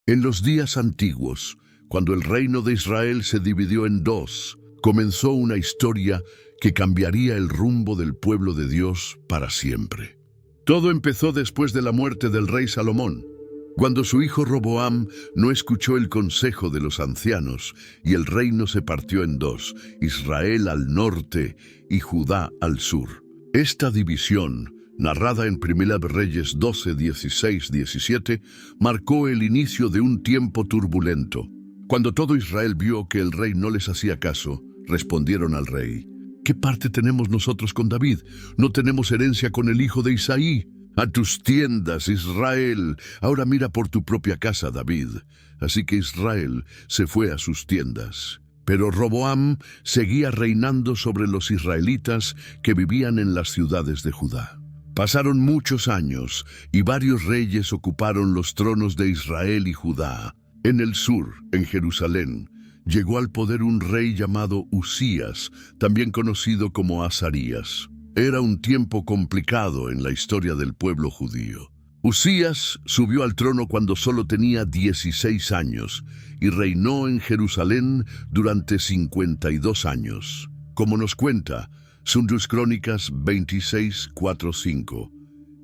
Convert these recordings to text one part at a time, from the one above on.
En los días antiguos, cuando el reino de Israel se dividió en dos, comenzó una historia que cambiaría el rumbo del pueblo de Dios para siempre. Todo empezó después de la muerte del rey Salomón, cuando su hijo Roboam no escuchó el consejo de los ancianos y el reino se partió en dos, Israel al norte y Judá al sur. Esta división, narrada en Primera de Reyes 12, 16, 17, marcó el inicio de un tiempo turbulento. Cuando todo Israel vio que el rey no les hacía caso, respondieron al rey: ¿qué parte tenemos nosotros con David? No tenemos herencia con el hijo de Isaí. A tus tiendas, Israel. Ahora mira por tu propia casa, David. Así que Israel se fue a sus tiendas. Pero Roboam seguía reinando sobre los israelitas que vivían en las ciudades de Judá. Pasaron muchos años y varios reyes ocuparon los tronos de Israel y Judá. En el sur, en Jerusalén, llegó al poder un rey llamado Usías, también conocido como Azarías. Era un tiempo complicado en la historia del pueblo judío. Usías subió al trono cuando solo tenía 16 años y reinó en Jerusalén durante 52 años. Como nos cuenta Sundus Crónicas 26, 4, 5.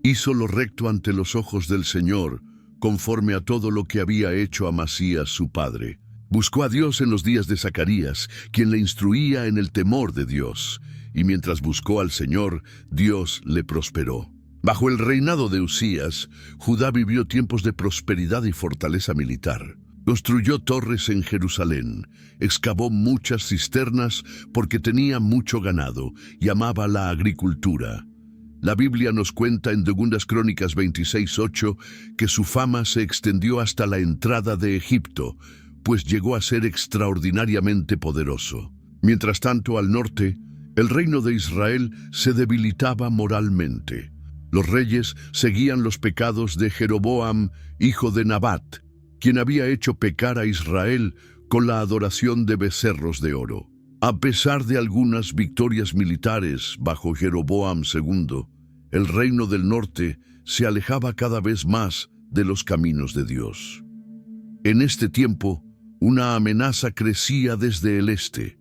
Hizo lo recto ante los ojos del Señor, conforme a todo lo que había hecho Amasías su padre. Buscó a Dios en los días de Zacarías, quien le instruía en el temor de Dios. Y mientras buscó al Señor, Dios le prosperó. Bajo el reinado de Usías, Judá vivió tiempos de prosperidad y fortaleza militar. Construyó torres en Jerusalén, excavó muchas cisternas porque tenía mucho ganado y amaba la agricultura. La Biblia nos cuenta en 2 Crónicas 26:8 que su fama se extendió hasta la entrada de Egipto, pues llegó a ser extraordinariamente poderoso. Mientras tanto, al norte, el reino de Israel se debilitaba moralmente. Los reyes seguían los pecados de Jeroboam, hijo de Nabat, quien había hecho pecar a Israel con la adoración de becerros de oro. A pesar de algunas victorias militares bajo Jeroboam II, el reino del norte se alejaba cada vez más de los caminos de Dios. En este tiempo, una amenaza crecía desde el este: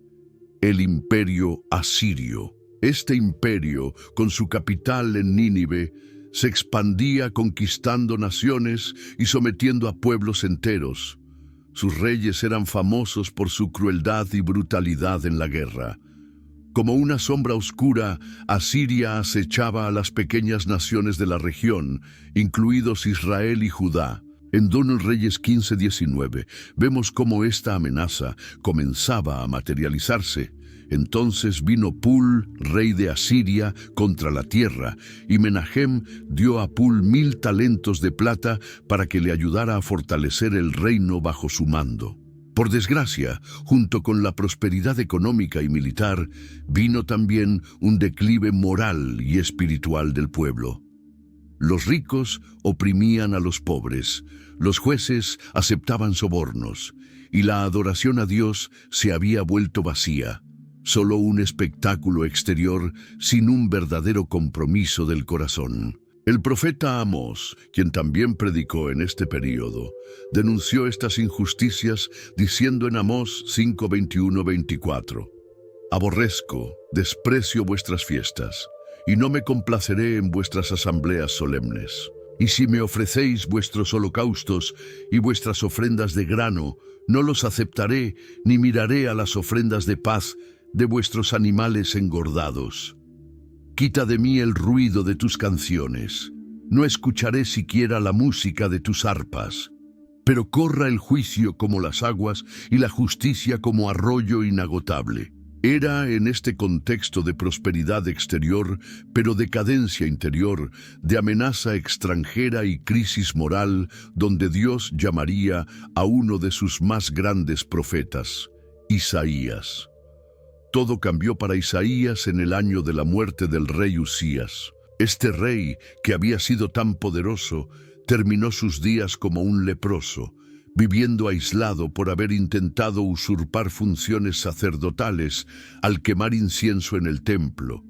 el imperio asirio. Este imperio, con su capital en Nínive, se expandía conquistando naciones y sometiendo a pueblos enteros. Sus reyes eran famosos por su crueldad y brutalidad en la guerra. Como una sombra oscura, Asiria acechaba a las pequeñas naciones de la región, incluidos Israel y Judá. En 2 Reyes 15:19 vemos cómo esta amenaza comenzaba a materializarse. Entonces vino Pul, rey de Asiria, contra la tierra, y Menahem dio a Pul 1000 talentos de plata para que le ayudara a fortalecer el reino bajo su mando. Por desgracia, junto con la prosperidad económica y militar, vino también un declive moral y espiritual del pueblo. Los ricos oprimían a los pobres, los jueces aceptaban sobornos, y la adoración a Dios se había vuelto vacía, solo un espectáculo exterior sin un verdadero compromiso del corazón. El profeta Amós, quien también predicó en este período, denunció estas injusticias diciendo en Amós 5:21-24: «Aborrezco, desprecio vuestras fiestas, y no me complaceré en vuestras asambleas solemnes. Y si me ofrecéis vuestros holocaustos y vuestras ofrendas de grano, no los aceptaré, ni miraré a las ofrendas de paz de vuestros animales engordados. Quita de mí el ruido de tus canciones, no escucharé siquiera la música de tus arpas. Pero corra el juicio como las aguas y la justicia como arroyo inagotable». Era en este contexto de prosperidad exterior, pero decadencia interior, de amenaza extranjera y crisis moral, donde Dios llamaría a uno de sus más grandes profetas, Isaías. Todo cambió para Isaías en el año de la muerte del rey Usías. Este rey, que había sido tan poderoso, terminó sus días como un leproso, viviendo aislado por haber intentado usurpar funciones sacerdotales al quemar incienso en el templo.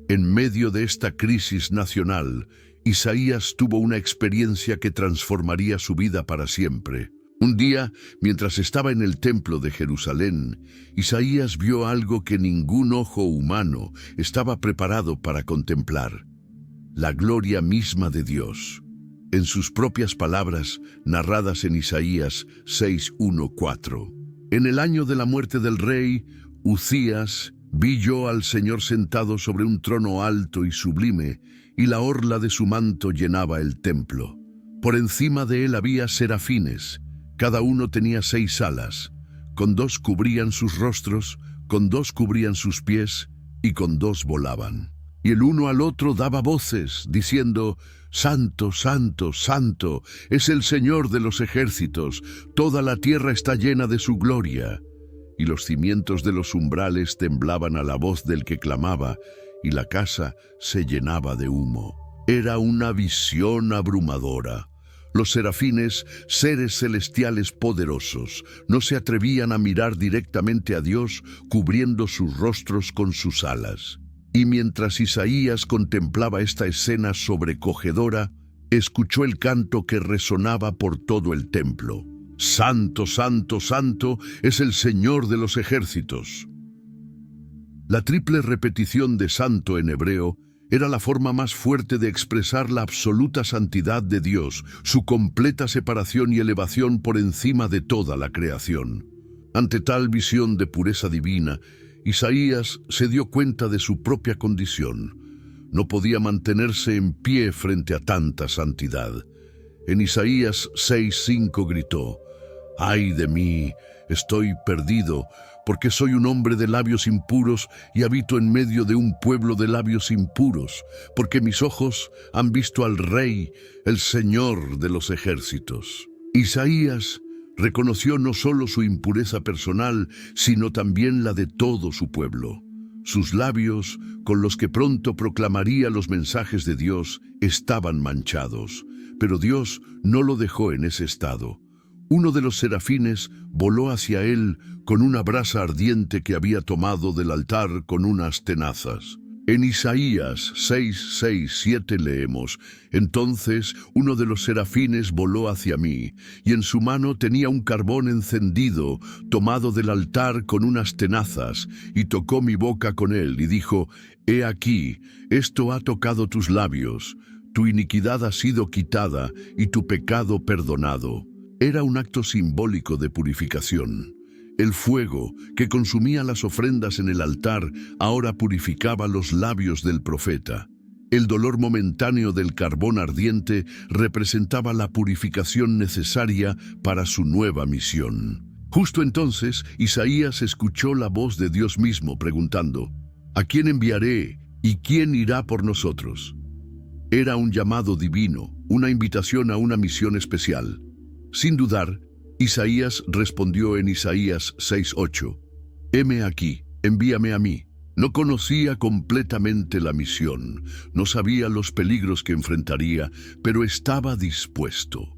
En medio de esta crisis nacional, Isaías tuvo una experiencia que transformaría su vida para siempre. Un día, mientras estaba en el templo de Jerusalén, Isaías vio algo que ningún ojo humano estaba preparado para contemplar: la gloria misma de Dios. En sus propias palabras, narradas en Isaías 6:1-4. En el año de la muerte del rey Uzías, vi yo al Señor sentado sobre un trono alto y sublime, y la orla de su manto llenaba el templo. Por encima de él había serafines, cada uno tenía 6 alas, con 2 cubrían sus rostros, con 2 cubrían sus pies, y con 2 volaban. Y el uno al otro daba voces, diciendo: Santo, santo, santo, es el Señor de los ejércitos, toda la tierra está llena de su gloria. Y los cimientos de los umbrales temblaban a la voz del que clamaba, y la casa se llenaba de humo. Era una visión abrumadora. Los serafines, seres celestiales poderosos, no se atrevían a mirar directamente a Dios, cubriendo sus rostros con sus alas. Y mientras Isaías contemplaba esta escena sobrecogedora, escuchó el canto que resonaba por todo el templo: Santo, santo, santo es el Señor de los ejércitos. La triple repetición de santo en hebreo era la forma más fuerte de expresar la absoluta santidad de Dios, su completa separación y elevación por encima de toda la creación. Ante tal visión de pureza divina, Isaías se dio cuenta de su propia condición. No podía mantenerse en pie frente a tanta santidad. En Isaías 6:5 gritó: ¡Ay de mí! Estoy perdido, porque soy un hombre de labios impuros y habito en medio de un pueblo de labios impuros, porque mis ojos han visto al Rey, el Señor de los ejércitos. Isaías reconoció no solo su impureza personal, sino también la de todo su pueblo. Sus labios, con los que pronto proclamaría los mensajes de Dios, estaban manchados, pero Dios no lo dejó en ese estado. Uno de los serafines voló hacia él con una brasa ardiente que había tomado del altar con unas tenazas. En Isaías 6:6-7 leemos: Entonces uno de los serafines voló hacia mí, y en su mano tenía un carbón encendido, tomado del altar con unas tenazas, y tocó mi boca con él, y dijo: He aquí, esto ha tocado tus labios, tu iniquidad ha sido quitada, y tu pecado perdonado. Era un acto simbólico de purificación. El fuego que consumía las ofrendas en el altar ahora purificaba los labios del profeta. El dolor momentáneo del carbón ardiente representaba la purificación necesaria para su nueva misión. Justo entonces, Isaías escuchó la voz de Dios mismo preguntando: ¿A quién enviaré y quién irá por nosotros? Era un llamado divino, una invitación a una misión especial. Sin dudar, Isaías respondió en Isaías 6:8: Heme aquí, envíame a mí. No conocía completamente la misión, no sabía los peligros que enfrentaría, pero estaba dispuesto.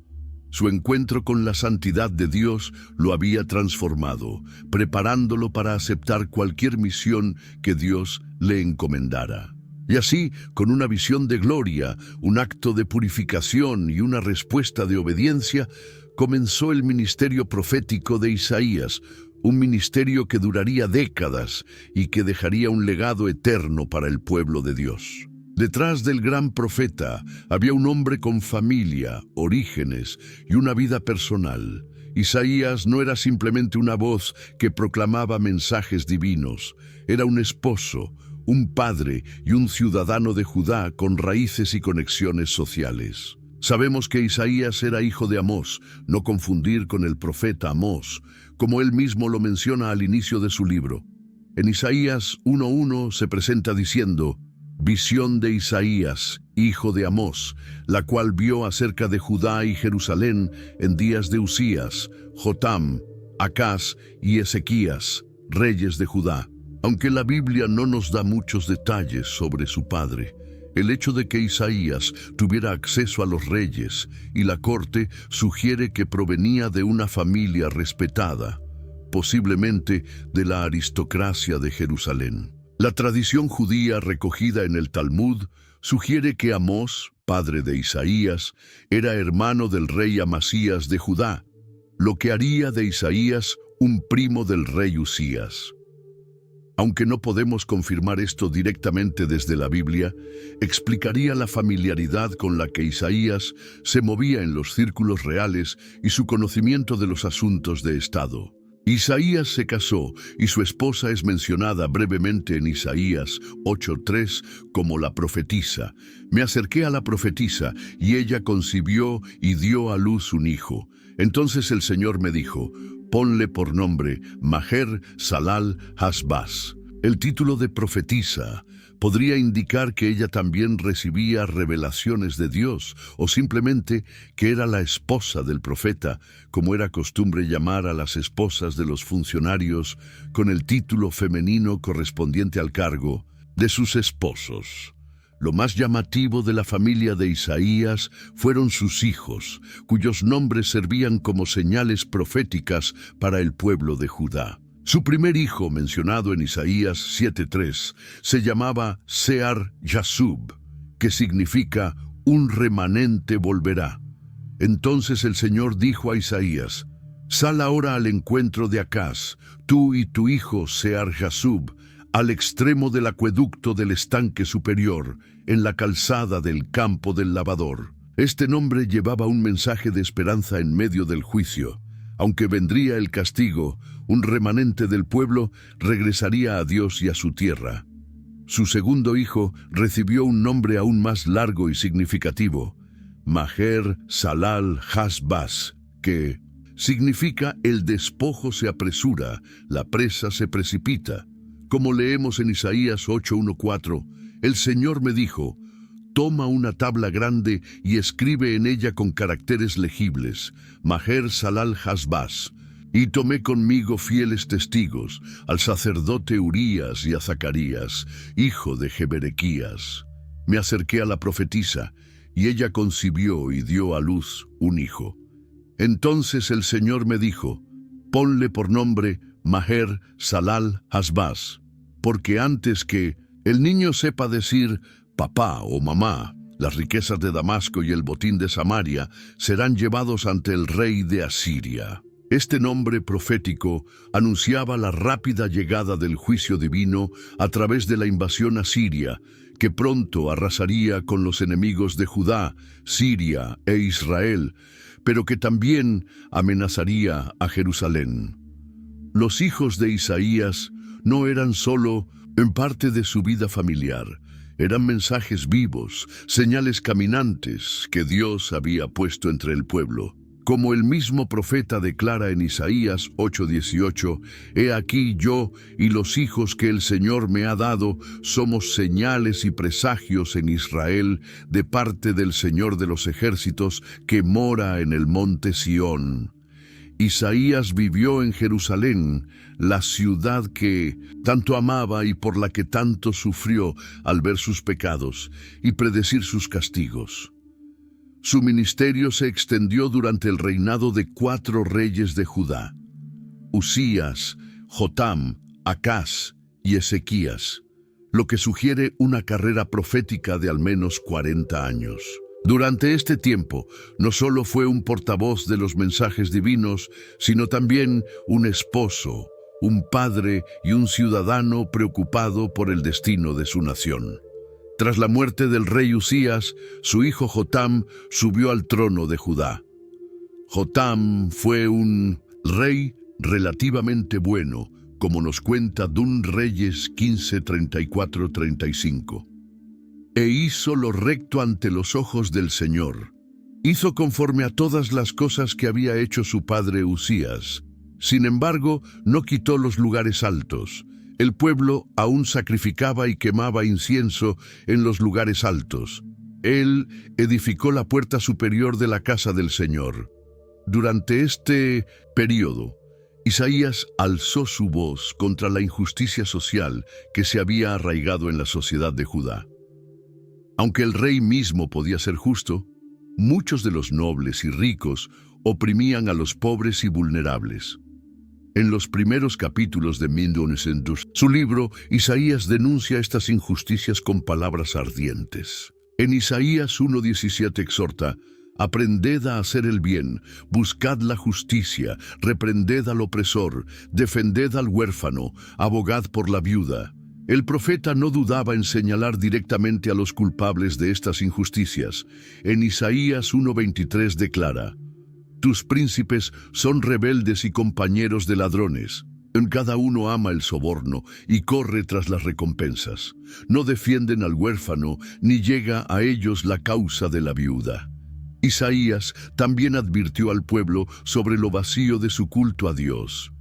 Su encuentro con la santidad de Dios lo había transformado, preparándolo para aceptar cualquier misión que Dios le encomendara. Y así, con una visión de gloria, un acto de purificación y una respuesta de obediencia, comenzó el ministerio profético de Isaías, un ministerio que duraría décadas y que dejaría un legado eterno para el pueblo de Dios. Detrás del gran profeta había un hombre con familia, orígenes y una vida personal. Isaías no era simplemente una voz que proclamaba mensajes divinos, era un esposo, un padre y un ciudadano de Judá con raíces y conexiones sociales. Sabemos que Isaías era hijo de Amós, no confundir con el profeta Amós, como él mismo lo menciona al inicio de su libro. En Isaías 1:1 se presenta diciendo: Visión de Isaías, hijo de Amós, la cual vio acerca de Judá y Jerusalén en días de Uzías, Jotam, Acaz y Ezequías, reyes de Judá. Aunque la Biblia no nos da muchos detalles sobre su padre, el hecho de que Isaías tuviera acceso a los reyes y la corte sugiere que provenía de una familia respetada, posiblemente de la aristocracia de Jerusalén. La tradición judía recogida en el Talmud sugiere que Amós, padre de Isaías, era hermano del rey Amasías de Judá, lo que haría de Isaías un primo del rey Usías. Aunque no podemos confirmar esto directamente desde la Biblia, explicaría la familiaridad con la que Isaías se movía en los círculos reales y su conocimiento de los asuntos de Estado. Isaías se casó y su esposa es mencionada brevemente en Isaías 8:3 como la profetisa. Me acerqué a la profetisa y ella concibió y dio a luz un hijo. Entonces el Señor me dijo: ponle por nombre Maher Salal Hasbaz. El título de profetisa podría indicar que ella también recibía revelaciones de Dios, o simplemente que era la esposa del profeta, como era costumbre llamar a las esposas de los funcionarios con el título femenino correspondiente al cargo de sus esposos. Lo más llamativo de la familia de Isaías fueron sus hijos, cuyos nombres servían como señales proféticas para el pueblo de Judá. Su primer hijo, mencionado en Isaías 7:3, se llamaba Sear Yashub, que significa un remanente volverá. Entonces el Señor dijo a Isaías: sal ahora al encuentro de Acaz, tú y tu hijo Sear Yashub, al extremo del acueducto del estanque superior, en la calzada del campo del lavador. Este nombre llevaba un mensaje de esperanza en medio del juicio. Aunque vendría el castigo, un remanente del pueblo regresaría a Dios y a su tierra. Su segundo hijo recibió un nombre aún más largo y significativo: Maher Salal Hasbaz, que significa el despojo se apresura, la presa se precipita. Como leemos en Isaías 8:1-4, el Señor me dijo: toma una tabla grande y escribe en ella con caracteres legibles, Maher Salal Hasbaz. Y tomé conmigo fieles testigos, al sacerdote Urías y a Zacarías, hijo de Jeberequías. Me acerqué a la profetisa, y ella concibió y dio a luz un hijo. Entonces el Señor me dijo: ponle por nombre Maher Salal Hasbaz, porque antes que el niño sepa decir papá o mamá, las riquezas de Damasco y el botín de Samaria serán llevados ante el rey de Asiria. Este nombre profético anunciaba la rápida llegada del juicio divino a través de la invasión asiria, que pronto arrasaría con los enemigos de Judá, Siria e Israel, pero que también amenazaría a Jerusalén. Los hijos de Isaías no eran solo en parte de su vida familiar, eran mensajes vivos, señales caminantes que Dios había puesto entre el pueblo. Como el mismo profeta declara en Isaías 8:18, «He aquí yo y los hijos que el Señor me ha dado somos señales y presagios en Israel de parte del Señor de los ejércitos que mora en el monte Sión». Isaías vivió en Jerusalén, la ciudad que tanto amaba y por la que tanto sufrió al ver sus pecados y predecir sus castigos. Su ministerio se extendió durante el reinado de 4 reyes de Judá: Usías, Jotam, Acaz y Ezequías, lo que sugiere una carrera profética de al menos 40 años. Durante este tiempo, no solo fue un portavoz de los mensajes divinos, sino también un esposo, un padre y un ciudadano preocupado por el destino de su nación. Tras la muerte del rey Usías, su hijo Jotam subió al trono de Judá. Jotam fue un rey relativamente bueno, como nos cuenta Dun Reyes 15:34-35. E hizo lo recto ante los ojos del Señor. Hizo conforme a todas las cosas que había hecho su padre Usías. Sin embargo, no quitó los lugares altos. El pueblo aún sacrificaba y quemaba incienso en los lugares altos. Él edificó la puerta superior de la casa del Señor. Durante este período, Isaías alzó su voz contra la injusticia social que se había arraigado en la sociedad de Judá. Aunque el rey mismo podía ser justo, muchos de los nobles y ricos oprimían a los pobres y vulnerables. En los primeros capítulos de su libro, Isaías denuncia estas injusticias con palabras ardientes. En Isaías 1:17 exhorta: aprended a hacer el bien, buscad la justicia, reprended al opresor, defended al huérfano, abogad por la viuda. El profeta no dudaba en señalar directamente a los culpables de estas injusticias. En Isaías 1:23 declara: tus príncipes son rebeldes y compañeros de ladrones. En cada uno ama el soborno y corre tras las recompensas. No defienden al huérfano, ni llega a ellos la causa de la viuda. Isaías también advirtió al pueblo sobre lo vacío de su culto a Dios.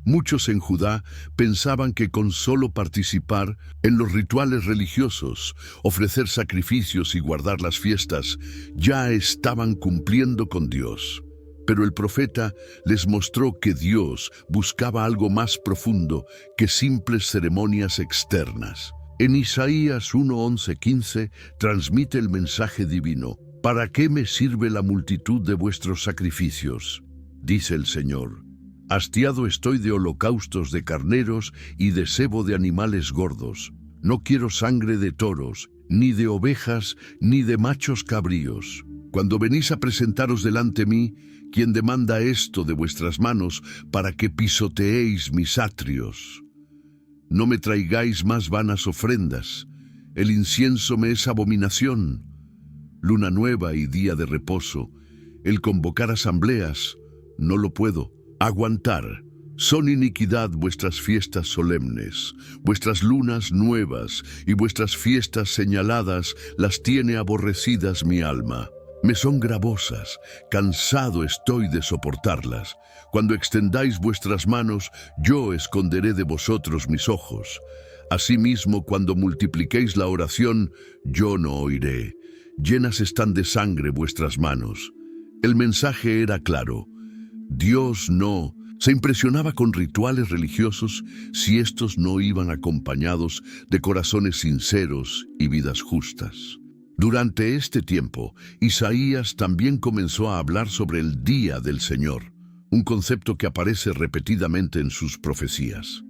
Muchos en Judá pensaban que con solo participar en los rituales religiosos, ofrecer sacrificios y guardar las fiestas, ya estaban cumpliendo con Dios. Pero el profeta les mostró que Dios buscaba algo más profundo que simples ceremonias externas. En Isaías 1:11-15 transmite el mensaje divino: ¿para qué me sirve la multitud de vuestros sacrificios? Dice el Señor. Hastiado estoy de holocaustos de carneros y de sebo de animales gordos. No quiero sangre de toros, ni de ovejas, ni de machos cabríos. Cuando venís a presentaros delante mí, ¿quién demanda esto de vuestras manos para que pisoteéis mis atrios? No me traigáis más vanas ofrendas. El incienso me es abominación. Luna nueva y día de reposo, el convocar asambleas, no lo puedo aguantar. Son iniquidad vuestras fiestas solemnes, vuestras lunas nuevas y vuestras fiestas señaladas las tiene aborrecidas mi alma. Me son gravosas, cansado estoy de soportarlas. Cuando extendáis vuestras manos, yo esconderé de vosotros mis ojos. Asimismo, cuando multipliquéis la oración, yo no oiré. Llenas están de sangre vuestras manos. El mensaje era claro. Dios no se impresionaba con rituales religiosos si estos no iban acompañados de corazones sinceros y vidas justas. Durante este tiempo, Isaías también comenzó a hablar sobre el día del Señor, un concepto que aparece repetidamente en sus profecías.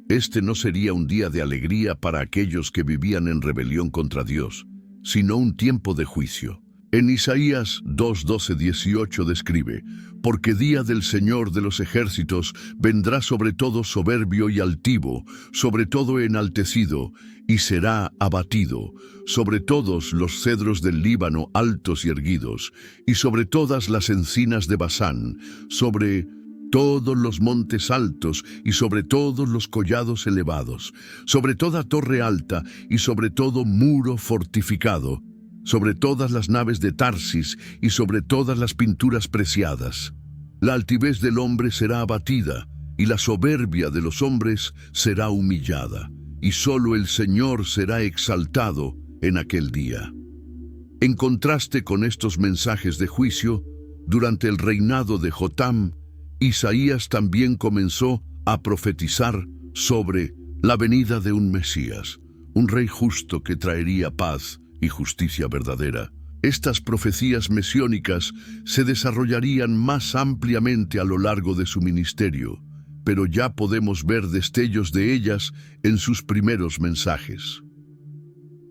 Este no sería un día de alegría para aquellos que vivían en rebelión contra Dios, sino un tiempo de juicio. En Isaías 2:12-18 describe: porque día del Señor de los ejércitos vendrá sobre todo soberbio y altivo, sobre todo enaltecido, y será abatido, sobre todos los cedros del Líbano altos y erguidos, y sobre todas las encinas de Basán, sobre todos los montes altos y sobre todos los collados elevados, sobre toda torre alta y sobre todo muro fortificado, sobre todas las naves de Tarsis y sobre todas las pinturas preciadas. La altivez del hombre será abatida, y la soberbia de los hombres será humillada, y solo el Señor será exaltado en aquel día. En contraste con estos mensajes de juicio, durante el reinado de Jotam, Isaías también comenzó a profetizar sobre la venida de un Mesías, un rey justo que traería paz y justicia verdadera. Estas profecías mesiónicas se desarrollarían más ampliamente a lo largo de su ministerio, pero ya podemos ver destellos de ellas en sus primeros mensajes.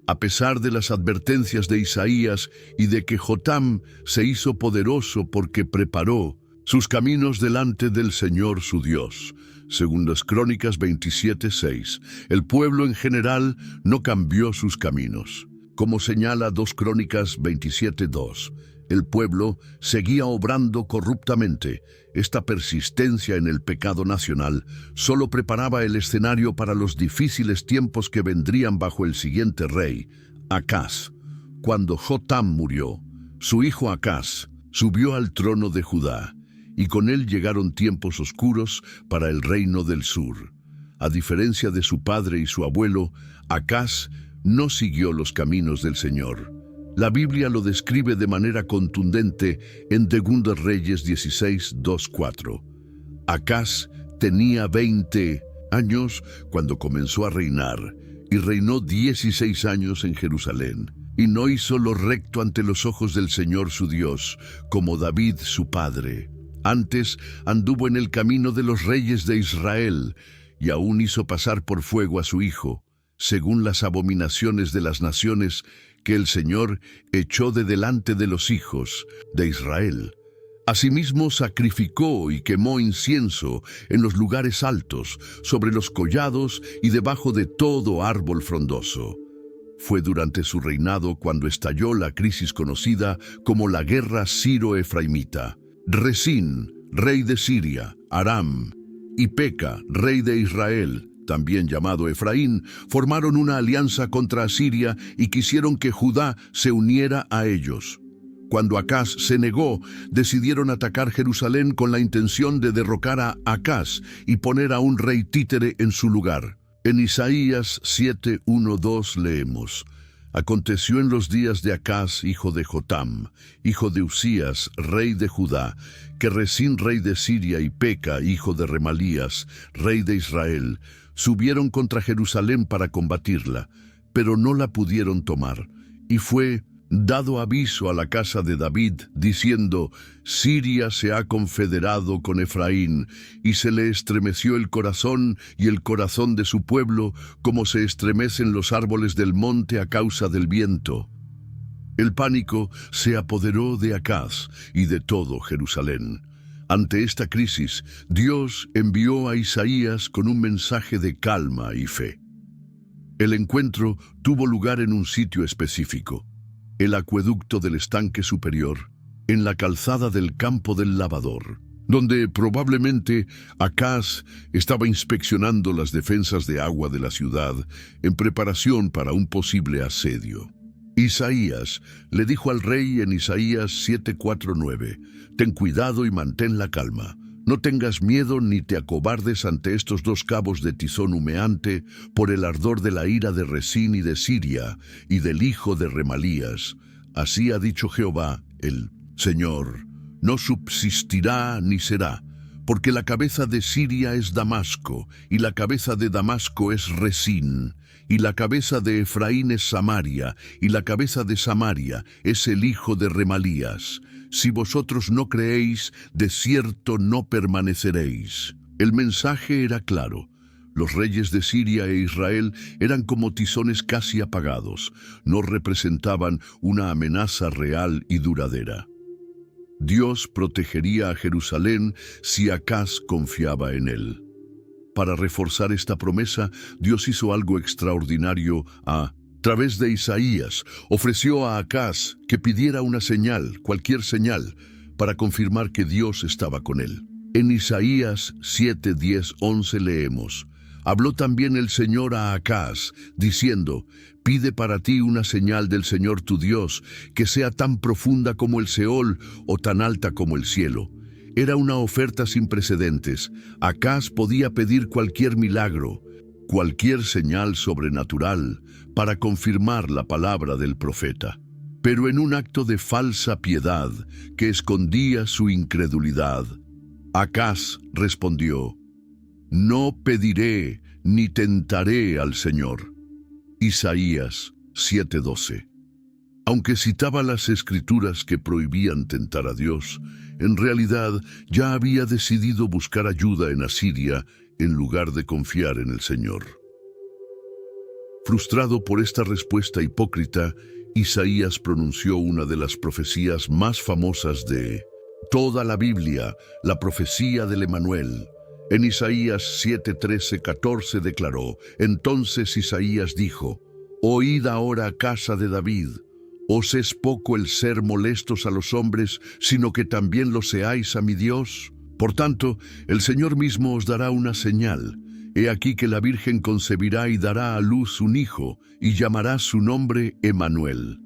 A pesar de las advertencias de Isaías y de que Jotam se hizo poderoso porque preparó sus caminos delante del Señor su Dios, Segundas Crónicas 27:6, el pueblo en general no cambió sus caminos. Como señala 2 Crónicas 27:2, el pueblo seguía obrando corruptamente. Esta persistencia en el pecado nacional solo preparaba el escenario para los difíciles tiempos que vendrían bajo el siguiente rey, Acaz. Cuando Jotam murió, su hijo Acaz subió al trono de Judá, y con él llegaron tiempos oscuros para el reino del sur. A diferencia de su padre y su abuelo, Acaz no siguió los caminos del Señor. La Biblia lo describe de manera contundente en 2 Reyes 16:2-4. Acaz tenía 20 años cuando comenzó a reinar, y reinó 16 años en Jerusalén, y no hizo lo recto ante los ojos del Señor su Dios, como David su padre. Antes anduvo en el camino de los reyes de Israel, y aún hizo pasar por fuego a su hijo, según las abominaciones de las naciones que el Señor echó de delante de los hijos de Israel. Asimismo sacrificó y quemó incienso en los lugares altos, sobre los collados y debajo de todo árbol frondoso. Fue durante su reinado cuando estalló la crisis conocida como la Guerra Siro-Efraimita. Resín, rey de Siria, Aram, y Peca, rey de Israel, también llamado Efraín, formaron una alianza contra Asiria y quisieron que Judá se uniera a ellos. Cuando Acaz se negó, decidieron atacar Jerusalén con la intención de derrocar a Acaz y poner a un rey títere en su lugar. En Isaías 7:1-2 leemos: Aconteció en los días de Acaz, hijo de Jotam, hijo de Usías, rey de Judá, que Resín, rey de Siria, y Peca, hijo de Remalías, rey de Israel, subieron contra Jerusalén para combatirla, pero no la pudieron tomar. Y fue dado aviso a la casa de David, diciendo: Siria se ha confederado con Efraín, y se le estremeció el corazón y el corazón de su pueblo, como se estremecen los árboles del monte a causa del viento. El pánico se apoderó de Acaz y de todo Jerusalén. Ante esta crisis, Dios envió a Isaías con un mensaje de calma y fe. El encuentro tuvo lugar en un sitio específico: el acueducto del estanque superior, en la calzada del campo del lavador, donde probablemente Acaz estaba inspeccionando las defensas de agua de la ciudad en preparación para un posible asedio. Isaías le dijo al rey en Isaías 7:4-9: Ten cuidado y mantén la calma. No tengas miedo ni te acobardes ante estos dos cabos de tizón humeante por el ardor de la ira de Resín y de Siria y del hijo de Remalías. Así ha dicho Jehová, el Señor: no subsistirá ni será, porque la cabeza de Siria es Damasco, y la cabeza de Damasco es Resín, y la cabeza de Efraín es Samaria, y la cabeza de Samaria es el hijo de Remalías. Si vosotros no creéis, de cierto no permaneceréis. El mensaje era claro. Los reyes de Siria e Israel eran como tizones casi apagados. No representaban una amenaza real y duradera. Dios protegería a Jerusalén si Acaz confiaba en él. Para reforzar esta promesa, Dios hizo algo extraordinario a través de Isaías. Ofreció a Acaz que pidiera una señal, cualquier señal, para confirmar que Dios estaba con él. En Isaías 7:10-11 leemos: Habló también el Señor a Acaz, diciendo: Pide para ti una señal del Señor tu Dios, que sea tan profunda como el Seol o tan alta como el cielo. Era una oferta sin precedentes. Acaz podía pedir cualquier milagro, cualquier señal sobrenatural, para confirmar la palabra del profeta. Pero en un acto de falsa piedad que escondía su incredulidad, Acaz respondió: No pediré ni tentaré al Señor. Isaías 7:12. Aunque citaba las escrituras que prohibían tentar a Dios, en realidad ya había decidido buscar ayuda en Asiria en lugar de confiar en el Señor. Frustrado por esta respuesta hipócrita, Isaías pronunció una de las profecías más famosas de toda la Biblia, la profecía del Emanuel. En Isaías 7:13-14 declaró: Entonces Isaías dijo: Oíd ahora, casa de David, ¿os es poco el ser molestos a los hombres, sino que también lo seáis a mi Dios? Por tanto, el Señor mismo os dará una señal. He aquí que la Virgen concebirá y dará a luz un hijo, y llamará su nombre Emanuel.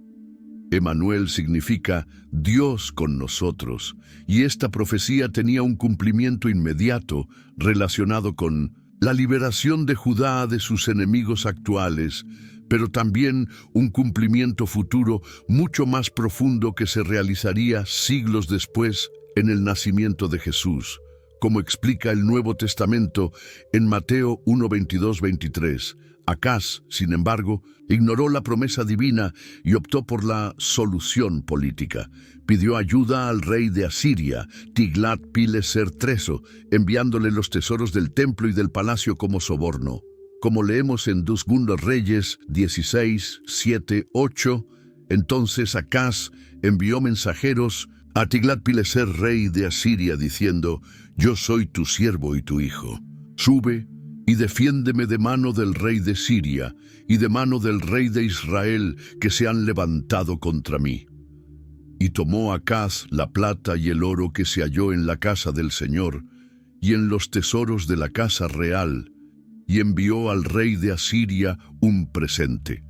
Emanuel significa Dios con nosotros, y esta profecía tenía un cumplimiento inmediato relacionado con la liberación de Judá de sus enemigos actuales, pero también un cumplimiento futuro mucho más profundo que se realizaría siglos después en el nacimiento de Jesús, como explica el Nuevo Testamento en Mateo 1, 22, 23. Acaz, sin embargo, ignoró la promesa divina y optó por la solución política. Pidió ayuda al rey de Asiria, Tiglat-Pileser III, enviándole los tesoros del templo y del palacio como soborno. Como leemos en 2 Reyes 16, 7, 8, entonces Acaz envió mensajeros a Tiglat-Pileser, rey de Asiria, diciendo: «Yo soy tu siervo y tu hijo. Sube y defiéndeme de mano del rey de Siria y de mano del rey de Israel, que se han levantado contra mí». Y tomó Acaz la plata y el oro que se halló en la casa del Señor y en los tesoros de la casa real, y envió al rey de Asiria un presente.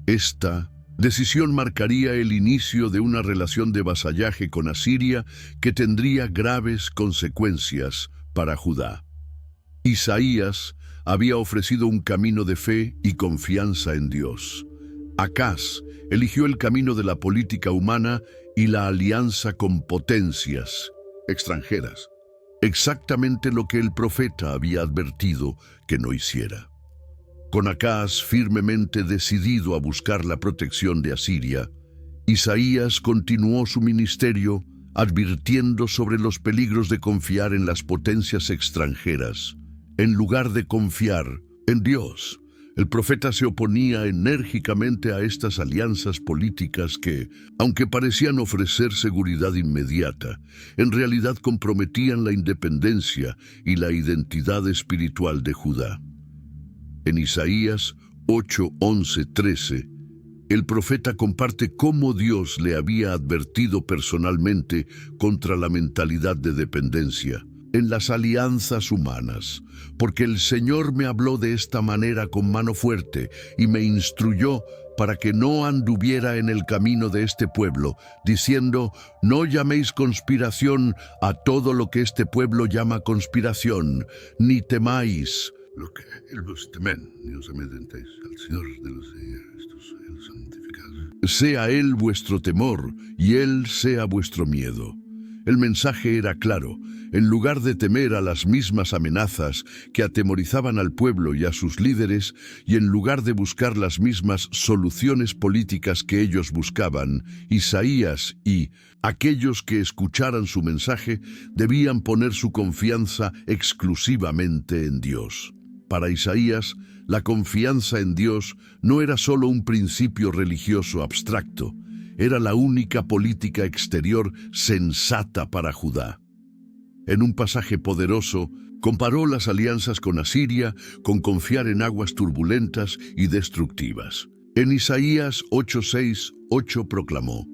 Esta decisión marcaría el inicio de una relación de vasallaje con Asiria que tendría graves consecuencias para Judá. Isaías había ofrecido un camino de fe y confianza en Dios. Acaz eligió el camino de la política humana y la alianza con potencias extranjeras, exactamente lo que el profeta había advertido que no hiciera. Con Acaz firmemente decidido a buscar la protección de Asiria, Isaías continuó su ministerio advirtiendo sobre los peligros de confiar en las potencias extranjeras, en lugar de confiar en Dios. El profeta se oponía enérgicamente a estas alianzas políticas que, aunque parecían ofrecer seguridad inmediata, en realidad comprometían la independencia y la identidad espiritual de Judá. En Isaías 8, 11, 13, el profeta comparte cómo Dios le había advertido personalmente contra la mentalidad de dependencia en las alianzas humanas, porque el Señor me habló de esta manera con mano fuerte y me instruyó para que no anduviera en el camino de este pueblo, diciendo: «No llaméis conspiración a todo lo que este pueblo llama conspiración, ni temáis lo que ellos temen, ni os amedrentéis al Señor de los ejércitos, Él santificado. Sea Él vuestro temor, y Él sea vuestro miedo». El mensaje era claro. En lugar de temer a las mismas amenazas que atemorizaban al pueblo y a sus líderes, y en lugar de buscar las mismas soluciones políticas que ellos buscaban, Isaías y aquellos que escucharan su mensaje debían poner su confianza exclusivamente en Dios. Para Isaías, la confianza en Dios no era solo un principio religioso abstracto, era la única política exterior sensata para Judá. En un pasaje poderoso, comparó las alianzas con Asiria con confiar en aguas turbulentas y destructivas. En Isaías 8:6, 8 proclamó: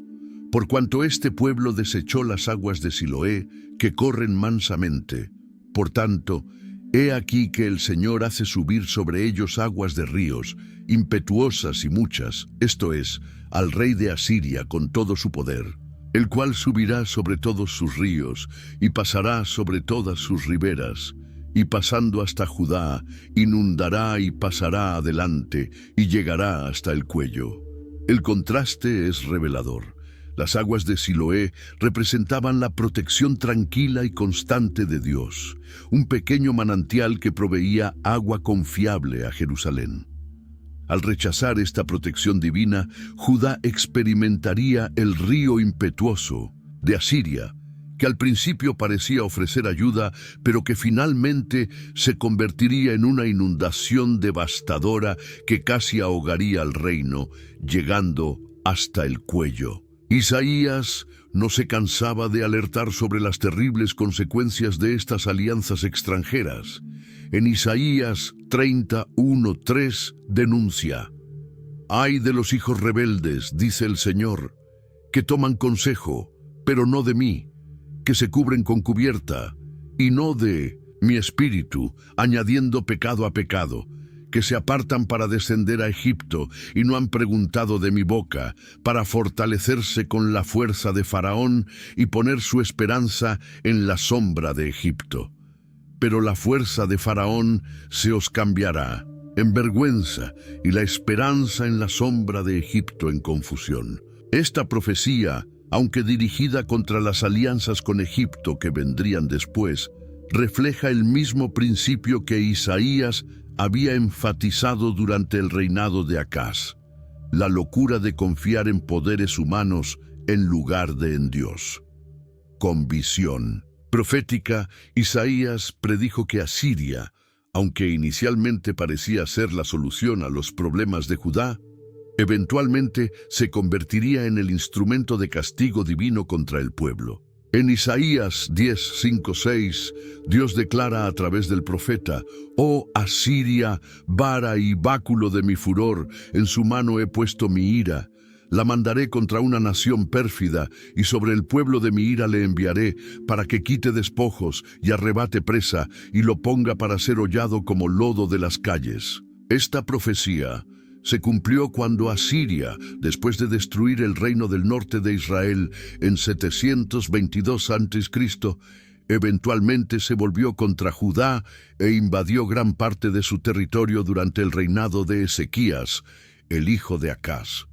«Por cuanto este pueblo desechó las aguas de Siloé, que corren mansamente, por tanto, he aquí que el Señor hace subir sobre ellos aguas de ríos, impetuosas y muchas, esto es, al rey de Asiria con todo su poder, el cual subirá sobre todos sus ríos y pasará sobre todas sus riberas, y pasando hasta Judá, inundará y pasará adelante y llegará hasta el cuello». El contraste es revelador. Las aguas de Siloé representaban la protección tranquila y constante de Dios, un pequeño manantial que proveía agua confiable a Jerusalén. Al rechazar esta protección divina, Judá experimentaría el río impetuoso de Asiria, que al principio parecía ofrecer ayuda, pero que finalmente se convertiría en una inundación devastadora que casi ahogaría al reino, llegando hasta el cuello. Isaías no se cansaba de alertar sobre las terribles consecuencias de estas alianzas extranjeras. En Isaías 31:3 denuncia: «Ay de los hijos rebeldes, dice el Señor, que toman consejo, pero no de mí, que se cubren con cubierta, y no de mi espíritu, añadiendo pecado a pecado, que se apartan para descender a Egipto y no han preguntado de mi boca, para fortalecerse con la fuerza de Faraón y poner su esperanza en la sombra de Egipto. Pero la fuerza de Faraón se os cambiará en vergüenza y la esperanza en la sombra de Egipto en confusión». Esta profecía, aunque dirigida contra las alianzas con Egipto que vendrían después, refleja el mismo principio que Isaías había enfatizado durante el reinado de Acaz: la locura de confiar en poderes humanos en lugar de en Dios. Con visión profética, Isaías predijo que Asiria, aunque inicialmente parecía ser la solución a los problemas de Judá, eventualmente se convertiría en el instrumento de castigo divino contra el pueblo. En Isaías 10:5-6, Dios declara a través del profeta: «Oh Asiria, vara y báculo de mi furor, en su mano he puesto mi ira. La mandaré contra una nación pérfida, y sobre el pueblo de mi ira le enviaré, para que quite despojos y arrebate presa, y lo ponga para ser hollado como lodo de las calles». Esta profecía se cumplió cuando Asiria, después de destruir el reino del norte de Israel en 722 a.C., eventualmente se volvió contra Judá e invadió gran parte de su territorio durante el reinado de Ezequías, el hijo de Acaz.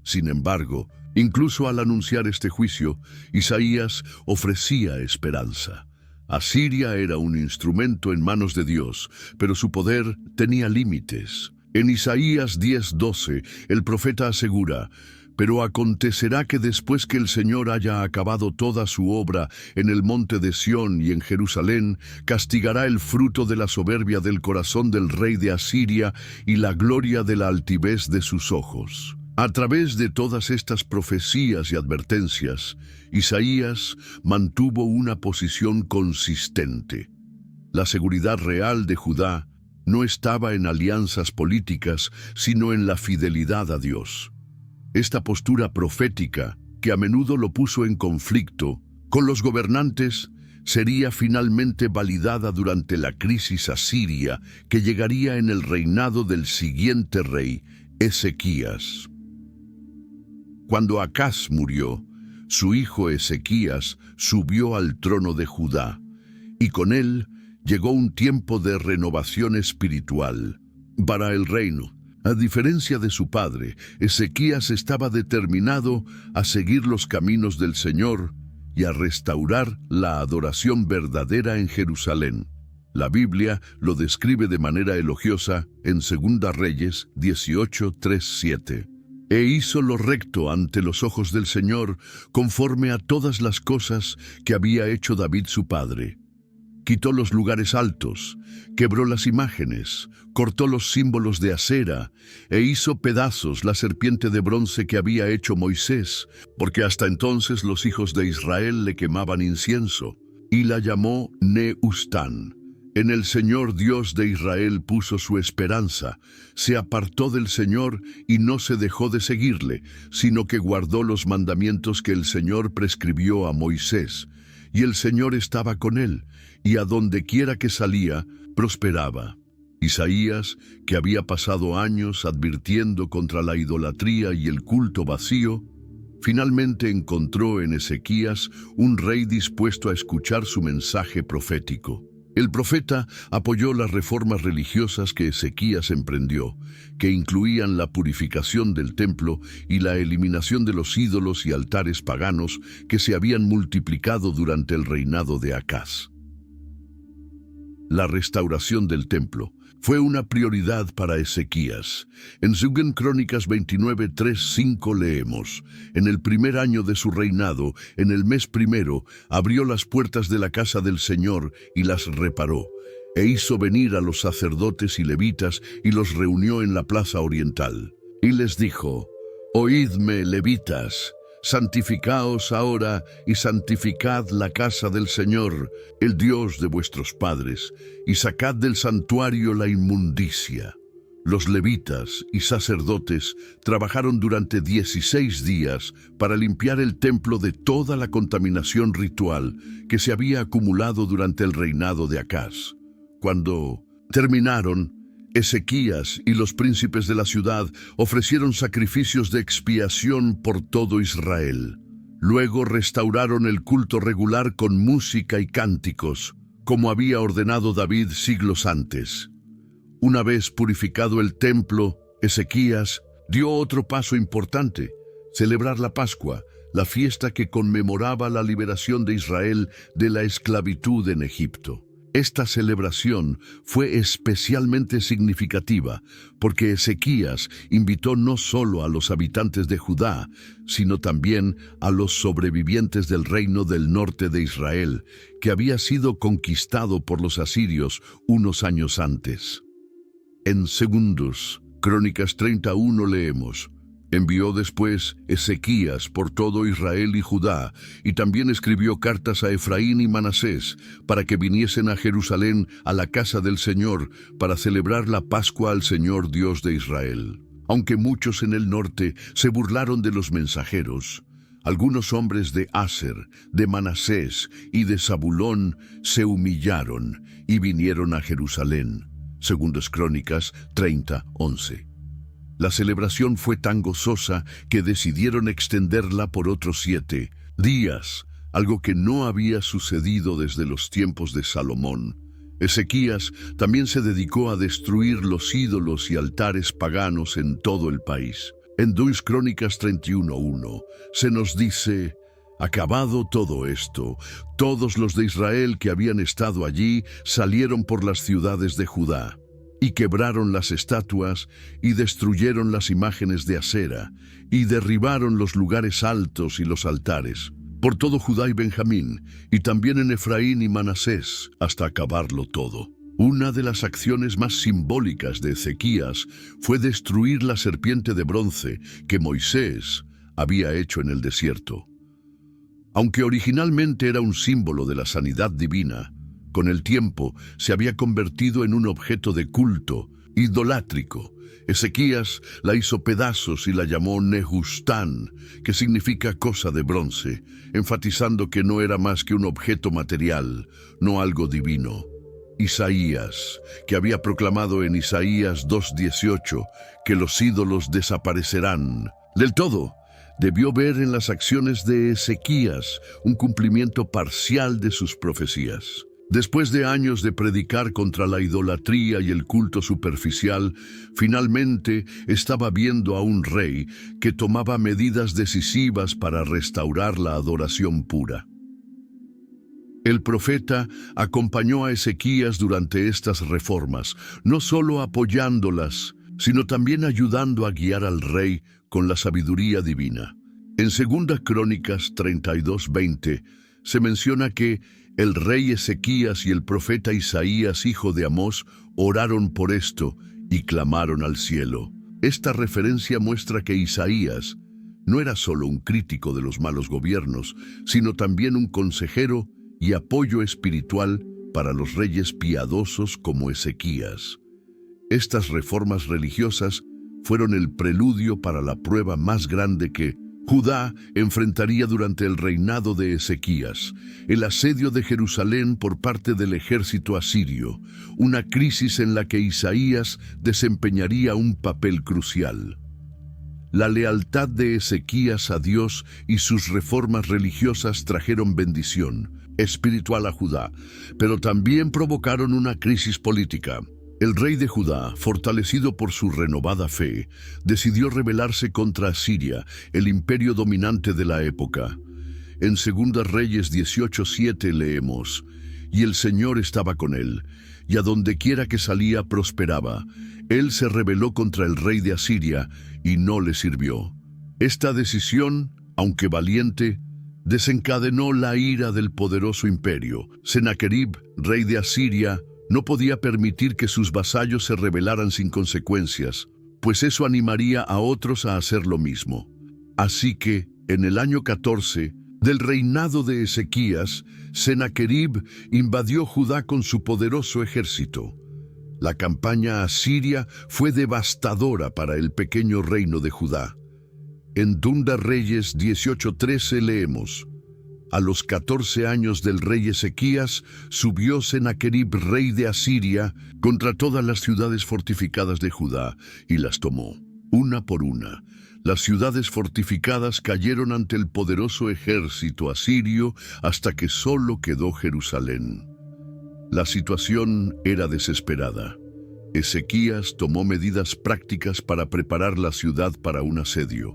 Sin embargo, incluso al anunciar este juicio, Isaías ofrecía esperanza. Asiria era un instrumento en manos de Dios, pero su poder tenía límites. En Isaías 10:12, el profeta asegura: «Pero acontecerá que después que el Señor haya acabado toda su obra en el monte de Sión y en Jerusalén, castigará el fruto de la soberbia del corazón del rey de Asiria y la gloria de la altivez de sus ojos». A través de todas estas profecías y advertencias, Isaías mantuvo una posición consistente. La seguridad real de Judá no estaba en alianzas políticas, sino en la fidelidad a Dios. Esta postura profética, que a menudo lo puso en conflicto con los gobernantes, sería finalmente validada durante la crisis asiria que llegaría en el reinado del siguiente rey, Ezequías. Cuando Acaz murió, su hijo Ezequías subió al trono de Judá, y con él llegó un tiempo de renovación espiritual para el reino. A diferencia de su padre, Ezequías estaba determinado a seguir los caminos del Señor y a restaurar la adoración verdadera en Jerusalén. La Biblia lo describe de manera elogiosa en 2 Reyes 18:3-7. «E hizo lo recto ante los ojos del Señor, conforme a todas las cosas que había hecho David su padre. Quitó los lugares altos, quebró las imágenes, cortó los símbolos de acera, e hizo pedazos la serpiente de bronce que había hecho Moisés, porque hasta entonces los hijos de Israel le quemaban incienso, y la llamó Nehustán. En el Señor Dios de Israel puso su esperanza, se apartó del Señor y no se dejó de seguirle, sino que guardó los mandamientos que el Señor prescribió a Moisés, y el Señor estaba con él, y a donde quiera que salía, prosperaba». Isaías, que había pasado años advirtiendo contra la idolatría y el culto vacío, finalmente encontró en Ezequías un rey dispuesto a escuchar su mensaje profético. El profeta apoyó las reformas religiosas que Ezequías emprendió, que incluían la purificación del templo y la eliminación de los ídolos y altares paganos que se habían multiplicado durante el reinado de Acaz. La restauración del templo fue una prioridad para Ezequías. En 2 Crónicas 29:3-5 leemos: «En el primer año de su reinado, en el mes primero, abrió las puertas de la casa del Señor y las reparó, e hizo venir a los sacerdotes y levitas y los reunió en la plaza oriental. Y les dijo: Oídme, levitas, santificaos ahora y santificad la casa del Señor, el Dios de vuestros padres, y sacad del santuario la inmundicia». Los levitas y sacerdotes trabajaron durante 16 días para limpiar el templo de toda la contaminación ritual que se había acumulado durante el reinado de Acaz. Cuando terminaron, Ezequías y los príncipes de la ciudad ofrecieron sacrificios de expiación por todo Israel. Luego restauraron el culto regular con música y cánticos, como había ordenado David siglos antes. Una vez purificado el templo, Ezequías dio otro paso importante: celebrar la Pascua, la fiesta que conmemoraba la liberación de Israel de la esclavitud en Egipto. Esta celebración fue especialmente significativa porque Ezequías invitó no solo a los habitantes de Judá, sino también a los sobrevivientes del reino del norte de Israel, que había sido conquistado por los asirios unos años antes. En Segundos Crónicas 31 leemos: envió después Ezequías por todo Israel y Judá, y también escribió cartas a Efraín y Manasés, para que viniesen a Jerusalén a la casa del Señor, para celebrar la Pascua al Señor Dios de Israel. Aunque muchos en el norte se burlaron de los mensajeros, algunos hombres de Aser, de Manasés y de Zabulón se humillaron y vinieron a Jerusalén. Segundas Crónicas 30:11. La celebración fue tan gozosa que decidieron extenderla por otros 7 días, algo que no había sucedido desde los tiempos de Salomón. Ezequías también se dedicó a destruir los ídolos y altares paganos en todo el país. En 2 Crónicas 31:1 se nos dice: acabado todo esto, todos los de Israel que habían estado allí salieron por las ciudades de Judá, y quebraron las estatuas, y destruyeron las imágenes de Asera, y derribaron los lugares altos y los altares, por todo Judá y Benjamín, y también en Efraín y Manasés, hasta acabarlo todo. Una de las acciones más simbólicas de Ezequías fue destruir la serpiente de bronce que Moisés había hecho en el desierto. Aunque originalmente era un símbolo de la sanidad divina, con el tiempo se había convertido en un objeto de culto idolátrico. Ezequías la hizo pedazos y la llamó Nehustán, que significa cosa de bronce, enfatizando que no era más que un objeto material, no algo divino. Isaías, que había proclamado en Isaías 2:18 que los ídolos desaparecerán del todo, debió ver en las acciones de Ezequías un cumplimiento parcial de sus profecías. Después de años de predicar contra la idolatría y el culto superficial, finalmente estaba viendo a un rey que tomaba medidas decisivas para restaurar la adoración pura. El profeta acompañó a Ezequías durante estas reformas, no solo apoyándolas, sino también ayudando a guiar al rey con la sabiduría divina. En 2 Crónicas 32:20 se menciona que el rey Ezequías y el profeta Isaías, hijo de Amós, oraron por esto y clamaron al cielo. Esta referencia muestra que Isaías no era solo un crítico de los malos gobiernos, sino también un consejero y apoyo espiritual para los reyes piadosos como Ezequías. Estas reformas religiosas fueron el preludio para la prueba más grande que Judá enfrentaría durante el reinado de Ezequías: el asedio de Jerusalén por parte del ejército asirio, una crisis en la que Isaías desempeñaría un papel crucial. La lealtad de Ezequías a Dios y sus reformas religiosas trajeron bendición espiritual a Judá, pero también provocaron una crisis política. El rey de Judá, fortalecido por su renovada fe, decidió rebelarse contra Asiria, el imperio dominante de la época. En 2 Reyes 18:7 leemos: y el Señor estaba con él, y a donde quiera que salía prosperaba. Él se rebeló contra el rey de Asiria y no le sirvió. Esta decisión, aunque valiente, desencadenó la ira del poderoso imperio. Sennacherib, rey de Asiria, no podía permitir que sus vasallos se rebelaran sin consecuencias, pues eso animaría a otros a hacer lo mismo. Así que, en el año 14 del reinado de Ezequías, Sennacherib invadió Judá con su poderoso ejército. La campaña asiria fue devastadora para el pequeño reino de Judá. En 2 Reyes 18:13 leemos: a los 14 años del rey Ezequías, subió Sennacherib, rey de Asiria, contra todas las ciudades fortificadas de Judá, y las tomó, una por una. Las ciudades fortificadas cayeron ante el poderoso ejército asirio hasta que solo quedó Jerusalén. La situación era desesperada. Ezequías tomó medidas prácticas para preparar la ciudad para un asedio.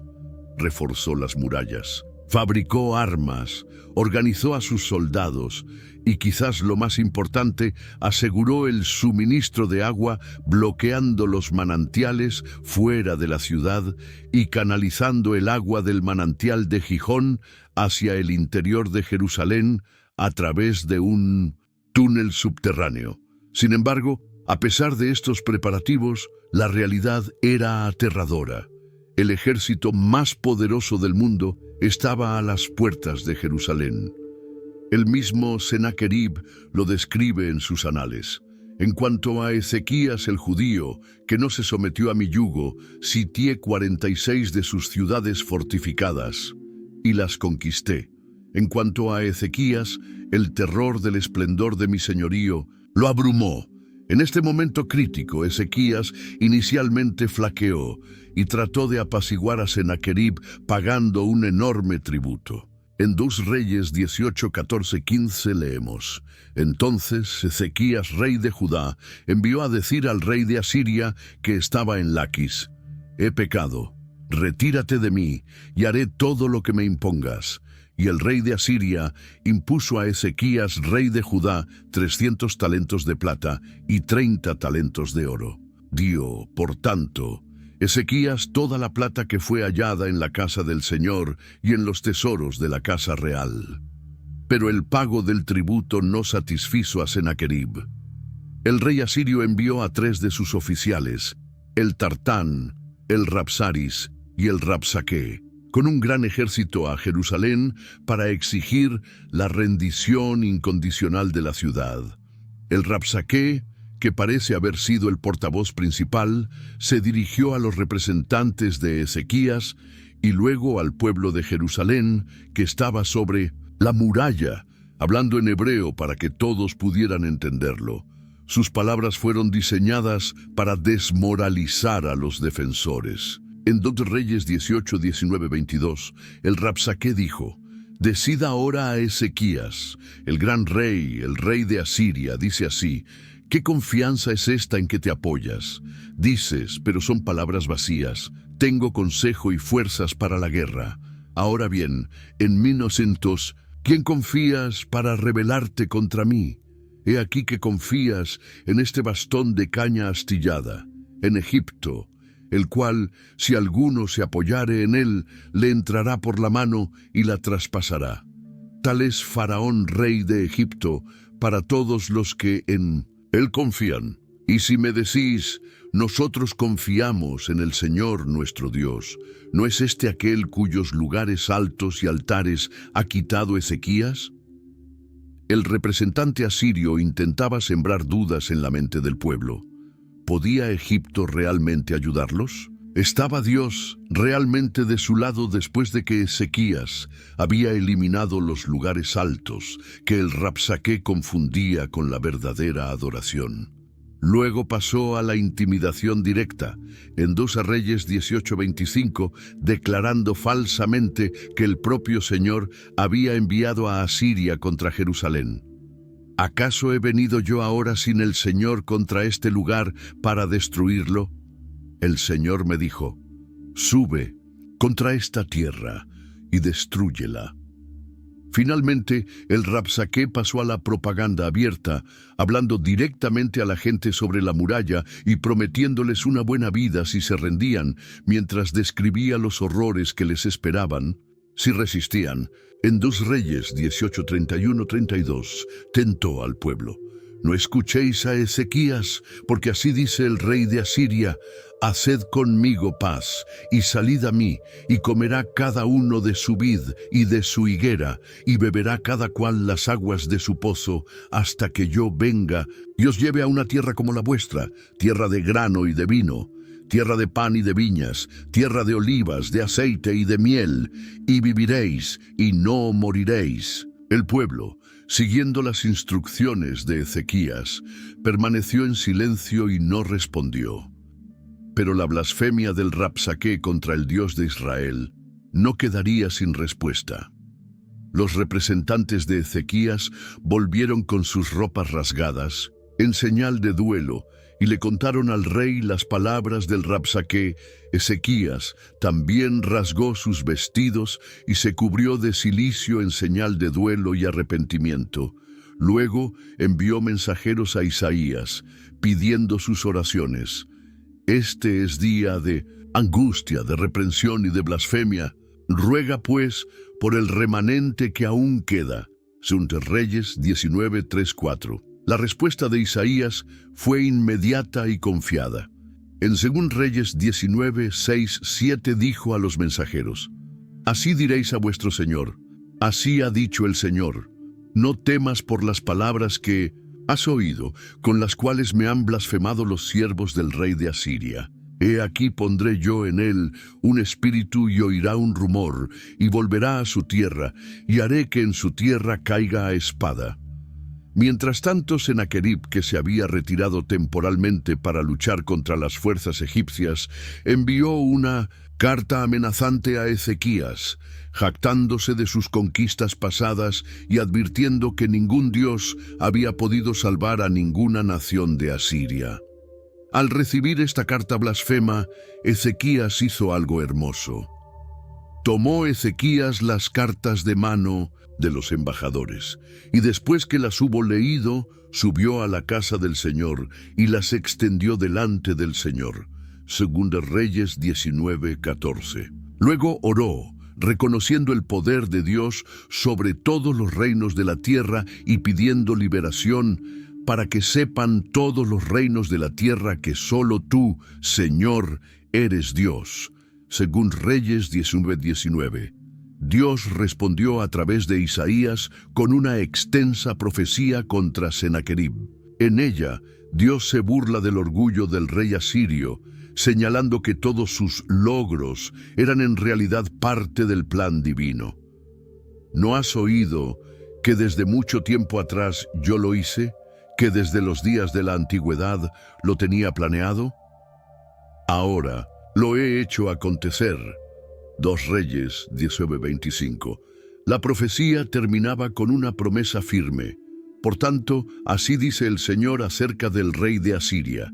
Reforzó las murallas, Fabricó armas, organizó a sus soldados y, quizás lo más importante, aseguró el suministro de agua bloqueando los manantiales fuera de la ciudad y canalizando el agua del manantial de Gijón hacia el interior de Jerusalén a través de un túnel subterráneo. Sin embargo, a pesar de estos preparativos, la realidad era aterradora. El ejército más poderoso del mundo estaba a las puertas de Jerusalén. El mismo Sennacherib lo describe en sus anales. En cuanto a Ezequías el judío, que no se sometió a mi yugo, sitié 46 de sus ciudades fortificadas y las conquisté. En cuanto a Ezequías, el terror del esplendor de mi señorío lo abrumó. En este momento crítico, Ezequías inicialmente flaqueó y trató de apaciguar a Sennacherib pagando un enorme tributo. En 2 Reyes 18, 14, 15 leemos: Entonces Ezequías, rey de Judá, envió a decir al rey de Asiria que estaba en Laquis: He pecado, retírate de mí y haré todo lo que me impongas. Y el rey de Asiria impuso a Ezequías, rey de Judá, 300 talentos de plata y 30 talentos de oro. Dio, por tanto, Ezequías toda la plata que fue hallada en la casa del Señor y en los tesoros de la casa real. Pero el pago del tributo no satisfizo a Sennacherib. El rey asirio envió a 3 de sus oficiales, el Tartán, el Rabsaris y el Rabsaqué, con un gran ejército a Jerusalén para exigir la rendición incondicional de la ciudad. El Rabsaqué, que parece haber sido el portavoz principal, se dirigió a los representantes de Ezequías y luego al pueblo de Jerusalén, que estaba sobre la muralla, hablando en hebreo para que todos pudieran entenderlo. Sus palabras fueron diseñadas para desmoralizar a los defensores. En 2 Reyes 18, 19, 22, el Rabsaqué dijo: Decida ahora a Ezequías, el gran rey, el rey de Asiria, dice así: ¿Qué confianza es esta en que te apoyas? Dices, pero son palabras vacías: tengo consejo y fuerzas para la guerra. Ahora bien, en 1900, ¿quién confías para rebelarte contra mí? He aquí que confías en este bastón de caña astillada, en Egipto, el cual, si alguno se apoyare en él, le entrará por la mano y la traspasará. Tal es Faraón, rey de Egipto, para todos los que en él confían. Y si me decís, nosotros confiamos en el Señor nuestro Dios, ¿no es este aquel cuyos lugares altos y altares ha quitado Ezequías? El representante asirio intentaba sembrar dudas en la mente del pueblo. ¿Podía Egipto realmente ayudarlos? ¿Estaba Dios realmente de su lado después de que Ezequías había eliminado los lugares altos que el Rabsaqué confundía con la verdadera adoración? Luego pasó a la intimidación directa, en 2 Reyes 18:25, declarando falsamente que el propio Señor había enviado a Asiria contra Jerusalén. ¿Acaso he venido yo ahora sin el Señor contra este lugar para destruirlo? El Señor me dijo: sube contra esta tierra y destrúyela. Finalmente, el Rabsaqué pasó a la propaganda abierta, hablando directamente a la gente sobre la muralla y prometiéndoles una buena vida si se rendían, mientras describía los horrores que les esperaban si resistían. En 2 Reyes 18, 31, 32, tentó al pueblo: no escuchéis a Ezequías, porque así dice el rey de Asiria: haced conmigo paz, y salid a mí, y comerá cada uno de su vid y de su higuera, y beberá cada cual las aguas de su pozo, hasta que yo venga y os lleve a una tierra como la vuestra, tierra de grano y de vino, tierra de pan y de viñas, tierra de olivas, de aceite y de miel, y viviréis, y no moriréis. El pueblo, siguiendo las instrucciones de Ezequías, permaneció en silencio y no respondió. Pero la blasfemia del Rabsaqué contra el Dios de Israel no quedaría sin respuesta. Los representantes de Ezequías volvieron con sus ropas rasgadas, en señal de duelo, y le contaron al rey las palabras del Rabsaqué. Ezequías también rasgó sus vestidos y se cubrió de cilicio en señal de duelo y arrepentimiento. Luego envió mensajeros a Isaías, pidiendo sus oraciones. Este es día de angustia, de reprensión y de blasfemia. Ruega, pues, por el remanente que aún queda. Segunda Reyes 19, 3, 4. La respuesta de Isaías fue inmediata y confiada. En Segunda Reyes 19, 6, 7 dijo a los mensajeros: Así diréis a vuestro Señor, así ha dicho el Señor, no temas por las palabras que has oído, con las cuales me han blasfemado los siervos del rey de Asiria. He aquí pondré yo en él un espíritu y oirá un rumor, y volverá a su tierra, y haré que en su tierra caiga a espada. Mientras tanto, Sennacherib, que se había retirado temporalmente para luchar contra las fuerzas egipcias, envió una carta amenazante a Ezequías, jactándose de sus conquistas pasadas y advirtiendo que ningún dios había podido salvar a ninguna nación de Asiria. Al recibir esta carta blasfema, Ezequías hizo algo hermoso. Tomó Ezequías las cartas de mano de los embajadores, y después que las hubo leído, subió a la casa del Señor y las extendió delante del Señor. Segunda Reyes 19, 14. Luego oró, reconociendo el poder de Dios sobre todos los reinos de la tierra y pidiendo liberación, para que sepan todos los reinos de la tierra que solo tú, Señor, eres Dios. Según Reyes 19, 19. Dios respondió a través de Isaías con una extensa profecía contra Sennacherib. En ella, Dios se burla del orgullo del rey asirio, señalando que todos sus logros eran en realidad parte del plan divino. ¿No has oído que desde mucho tiempo atrás yo lo hice? ¿Que desde los días de la antigüedad lo tenía planeado? Ahora lo he hecho acontecer. 2 Reyes 19:25. La profecía terminaba con una promesa firme. Por tanto, así dice el Señor acerca del rey de Asiria: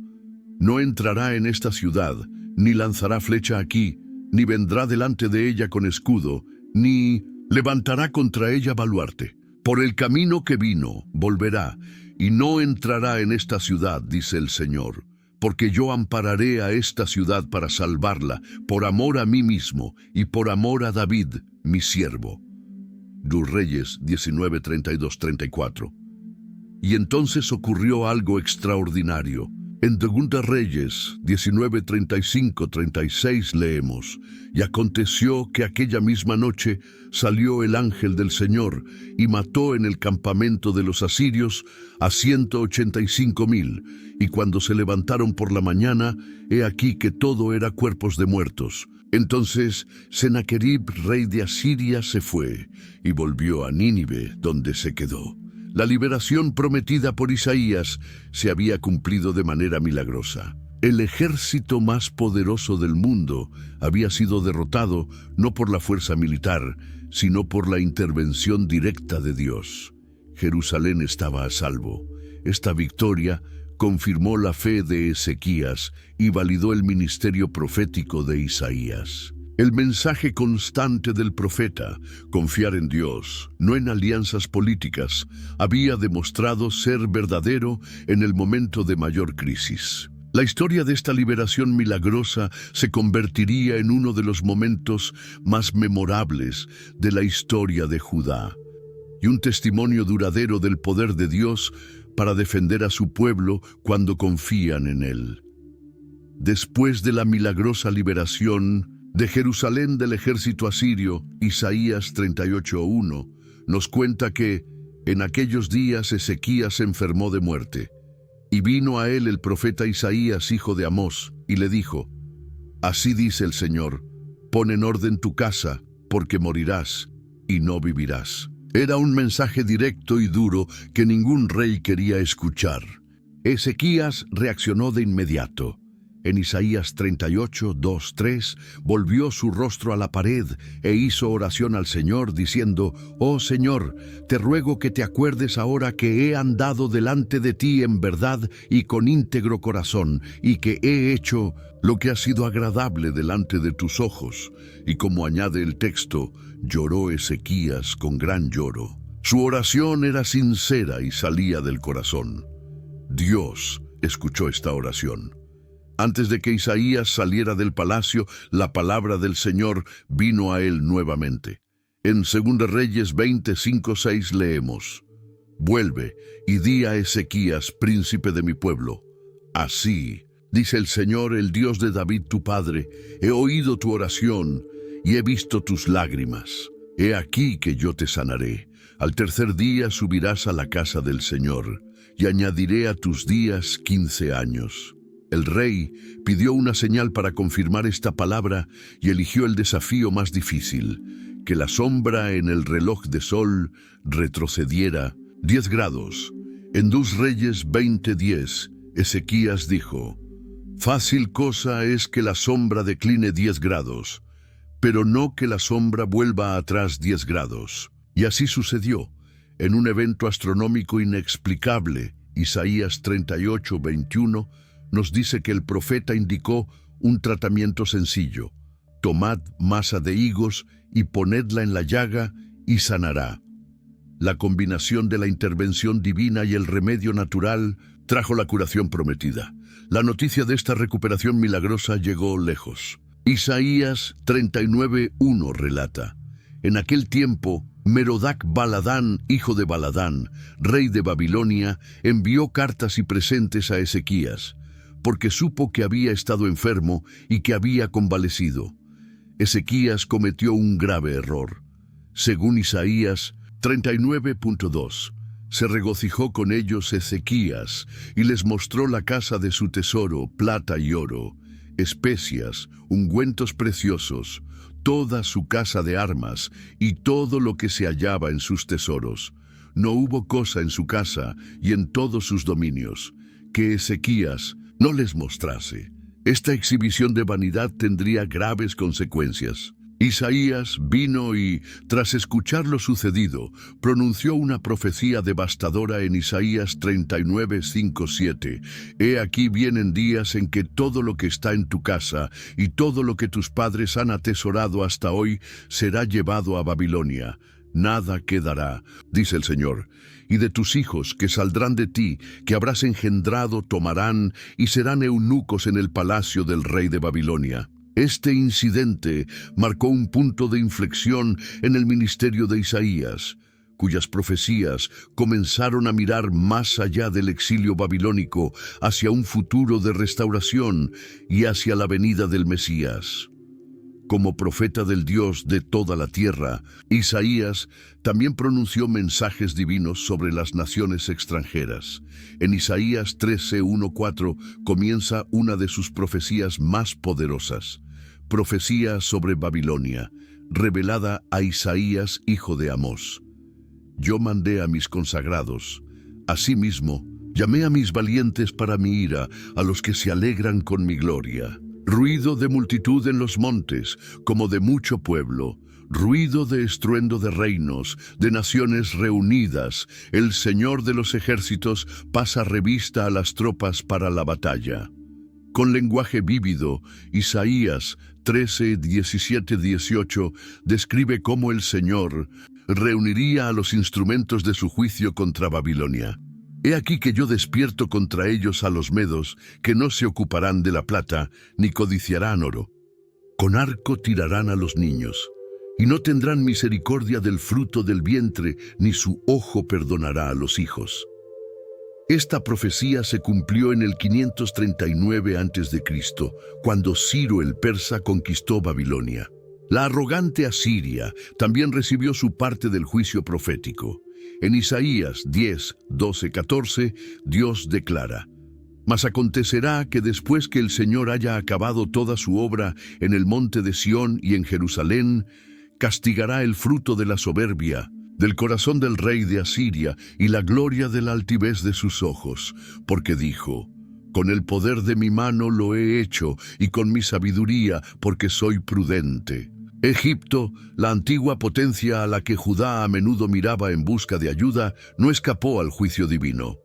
no entrará en esta ciudad, ni lanzará flecha aquí, ni vendrá delante de ella con escudo, ni levantará contra ella baluarte. Por el camino que vino, volverá, y no entrará en esta ciudad, dice el Señor, porque yo ampararé a esta ciudad para salvarla, por amor a mí mismo y por amor a David, mi siervo. 2 Reyes 19, 32, 34. Y entonces ocurrió algo extraordinario. En 2 Reyes 19, 35, 36 leemos: Y aconteció que aquella misma noche salió el ángel del Señor y mató en el campamento de los asirios a 185,000, y cuando se levantaron por la mañana, he aquí que todo era cuerpos de muertos. Entonces Sennacherib, rey de Asiria, se fue y volvió a Nínive, donde se quedó. La liberación prometida por Isaías se había cumplido de manera milagrosa. El ejército más poderoso del mundo había sido derrotado no por la fuerza militar, sino por la intervención directa de Dios. Jerusalén estaba a salvo. Esta victoria confirmó la fe de Ezequías y validó el ministerio profético de Isaías. El mensaje constante del profeta, confiar en Dios, no en alianzas políticas, había demostrado ser verdadero en el momento de mayor crisis. La historia de esta liberación milagrosa se convertiría en uno de los momentos más memorables de la historia de Judá, y un testimonio duradero del poder de Dios para defender a su pueblo cuando confían en él. Después de la milagrosa liberación de Jerusalén del ejército asirio, Isaías 38:1 nos cuenta que en aquellos días Ezequías se enfermó de muerte, y vino a él el profeta Isaías, hijo de Amós, y le dijo: Así dice el Señor, pon en orden tu casa, porque morirás y no vivirás. Era un mensaje directo y duro que ningún rey quería escuchar. Ezequías reaccionó de inmediato. En Isaías 38, 2, 3, volvió su rostro a la pared e hizo oración al Señor, diciendo: «Oh Señor, te ruego que te acuerdes ahora que he andado delante de ti en verdad y con íntegro corazón, y que he hecho lo que ha sido agradable delante de tus ojos». Y como añade el texto, lloró Ezequías con gran lloro. Su oración era sincera y salía del corazón. Dios escuchó esta oración. Antes de que Isaías saliera del palacio, la palabra del Señor vino a él nuevamente. En 2 Reyes 25:6 leemos: «Vuelve y di a Ezequías, príncipe de mi pueblo: Así dice el Señor, el Dios de David tu padre: he oído tu oración y he visto tus lágrimas. He aquí que yo te sanaré. Al tercer día subirás a la casa del Señor, y añadiré a tus días 15 años». El rey pidió una señal para confirmar esta palabra y eligió el desafío más difícil: que la sombra en el reloj de sol retrocediera 10 grados. En 2 Reyes 20:10, Ezequías dijo: «Fácil cosa es que la sombra decline 10 grados, pero no que la sombra vuelva atrás 10 grados». Y así sucedió. En un evento astronómico inexplicable, Isaías 38:21, nos dice que el profeta indicó un tratamiento sencillo: «Tomad masa de higos y ponedla en la llaga y sanará». La combinación de la intervención divina y el remedio natural trajo la curación prometida. La noticia de esta recuperación milagrosa llegó lejos. Isaías 39:1 relata: «En aquel tiempo, Merodac Baladán, hijo de Baladán, rey de Babilonia, envió cartas y presentes a Ezequías, porque supo que había estado enfermo y que había convalecido». Ezequías cometió un grave error. Según Isaías 39:2, se regocijó con ellos Ezequías y les mostró la casa de su tesoro, plata y oro, especias, ungüentos preciosos, toda su casa de armas y todo lo que se hallaba en sus tesoros. No hubo cosa en su casa y en todos sus dominios que Ezequías no les mostrase. Esta exhibición de vanidad tendría graves consecuencias. Isaías vino y, tras escuchar lo sucedido, pronunció una profecía devastadora en Isaías 39:5-7. «He aquí vienen días en que todo lo que está en tu casa y todo lo que tus padres han atesorado hasta hoy será llevado a Babilonia. Nada quedará, dice el Señor. Y de tus hijos que saldrán de ti, que habrás engendrado, tomarán y serán eunucos en el palacio del rey de Babilonia». Este incidente marcó un punto de inflexión en el ministerio de Isaías, cuyas profecías comenzaron a mirar más allá del exilio babilónico hacia un futuro de restauración y hacia la venida del Mesías. Como profeta del Dios de toda la tierra, Isaías también pronunció mensajes divinos sobre las naciones extranjeras. En Isaías 13:1-4 comienza una de sus profecías más poderosas: profecía sobre Babilonia, revelada a Isaías, hijo de Amós. «Yo mandé a mis consagrados, asimismo llamé a mis valientes para mi ira, a los que se alegran con mi gloria. Ruido de multitud en los montes, como de mucho pueblo, ruido de estruendo de reinos, de naciones reunidas. El Señor de los ejércitos pasa revista a las tropas para la batalla». Con lenguaje vívido, Isaías 13:17-18 describe cómo el Señor reuniría a los instrumentos de su juicio contra Babilonia. «He aquí que yo despierto contra ellos a los medos, que no se ocuparán de la plata, ni codiciarán oro. Con arco tirarán a los niños, y no tendrán misericordia del fruto del vientre, ni su ojo perdonará a los hijos». Esta profecía se cumplió en el 539 a.C., cuando Ciro el persa conquistó Babilonia. La arrogante Asiria también recibió su parte del juicio profético. En Isaías 10:12-14, Dios declara: «Mas acontecerá que después que el Señor haya acabado toda su obra en el monte de Sión y en Jerusalén, castigará el fruto de la soberbia, del corazón del rey de Asiria y la gloria de la altivez de sus ojos, porque dijo: Con el poder de mi mano lo he hecho, y con mi sabiduría, porque soy prudente. Egipto, la antigua potencia a la que Judá a menudo miraba en busca de ayuda, no escapó al juicio divino.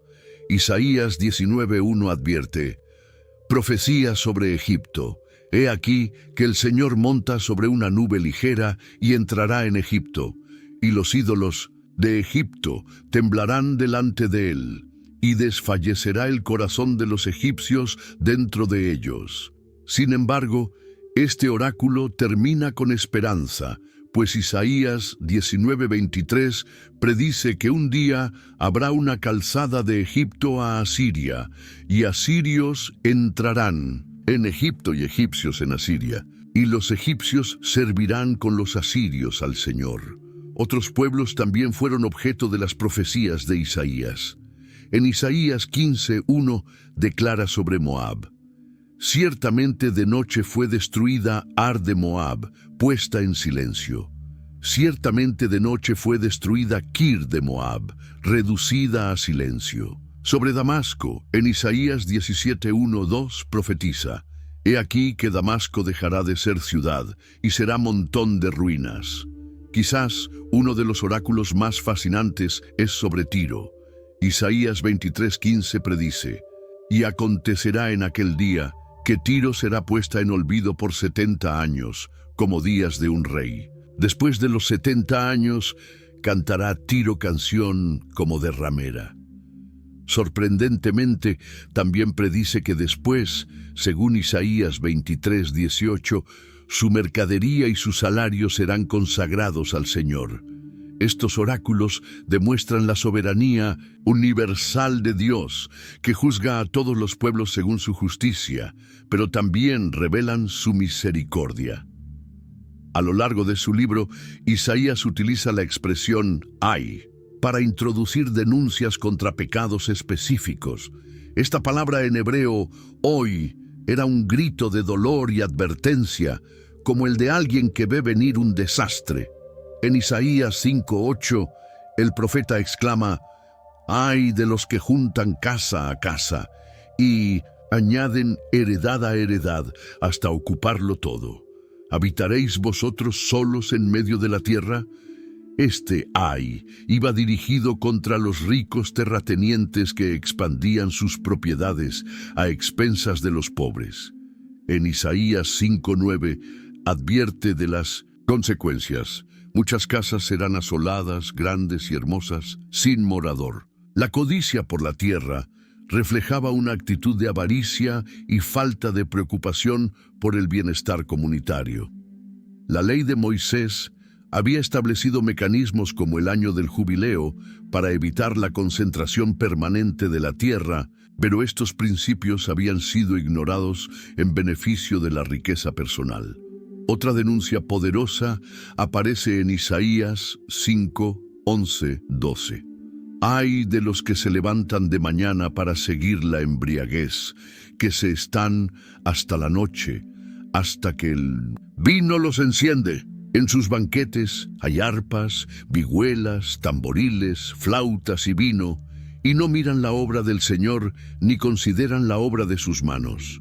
Isaías 19:1 advierte: profecía sobre Egipto. He aquí que el Señor monta sobre una nube ligera y entrará en Egipto, y los ídolos de Egipto temblarán delante de él, y desfallecerá el corazón de los egipcios dentro de ellos. Sin embargo, este oráculo termina con esperanza, pues Isaías 19:23 predice que un día habrá una calzada de Egipto a Asiria, y asirios entrarán en Egipto y egipcios en Asiria, y los egipcios servirán con los asirios al Señor. Otros pueblos también fueron objeto de las profecías de Isaías. En Isaías 15:1 declara sobre Moab: ciertamente de noche fue destruida Ar de Moab, puesta en silencio. Ciertamente de noche fue destruida Kir de Moab, reducida a silencio. Sobre Damasco, en Isaías 17:1-2 profetiza: he aquí que Damasco dejará de ser ciudad y será montón de ruinas. Quizás uno de los oráculos más fascinantes es sobre Tiro. Isaías 23:15 predice: y acontecerá en aquel día que Tiro será puesta en olvido por 70 años, como días de un rey. Después de los 70 años, cantará Tiro canción como de ramera. Sorprendentemente, también predice que después, según Isaías 23:18, su mercadería y su salario serán consagrados al Señor. Estos oráculos demuestran la soberanía universal de Dios, que juzga a todos los pueblos según su justicia, pero también revelan su misericordia. A lo largo de su libro, Isaías utiliza la expresión «ay» para introducir denuncias contra pecados específicos. Esta palabra en hebreo, hoy, era un grito de dolor y advertencia, como el de alguien que ve venir un desastre. En Isaías 5:8, el profeta exclama: «Ay de los que juntan casa a casa y añaden heredad a heredad hasta ocuparlo todo. ¿Habitaréis vosotros solos en medio de la tierra?». Este ay iba dirigido contra los ricos terratenientes que expandían sus propiedades a expensas de los pobres. En Isaías 5:9 advierte de las consecuencias. Muchas casas serán asoladas, grandes y hermosas, sin morador. La codicia por la tierra reflejaba una actitud de avaricia y falta de preocupación por el bienestar comunitario. La ley de Moisés había establecido mecanismos como el año del jubileo para evitar la concentración permanente de la tierra, pero estos principios habían sido ignorados en beneficio de la riqueza personal. Otra denuncia poderosa aparece en Isaías 5:11-12. Ay de los que se levantan de mañana para seguir la embriaguez, que se están hasta la noche, hasta que el vino los enciende. En sus banquetes hay arpas, vihuelas, tamboriles, flautas y vino, y no miran la obra del Señor ni consideran la obra de sus manos.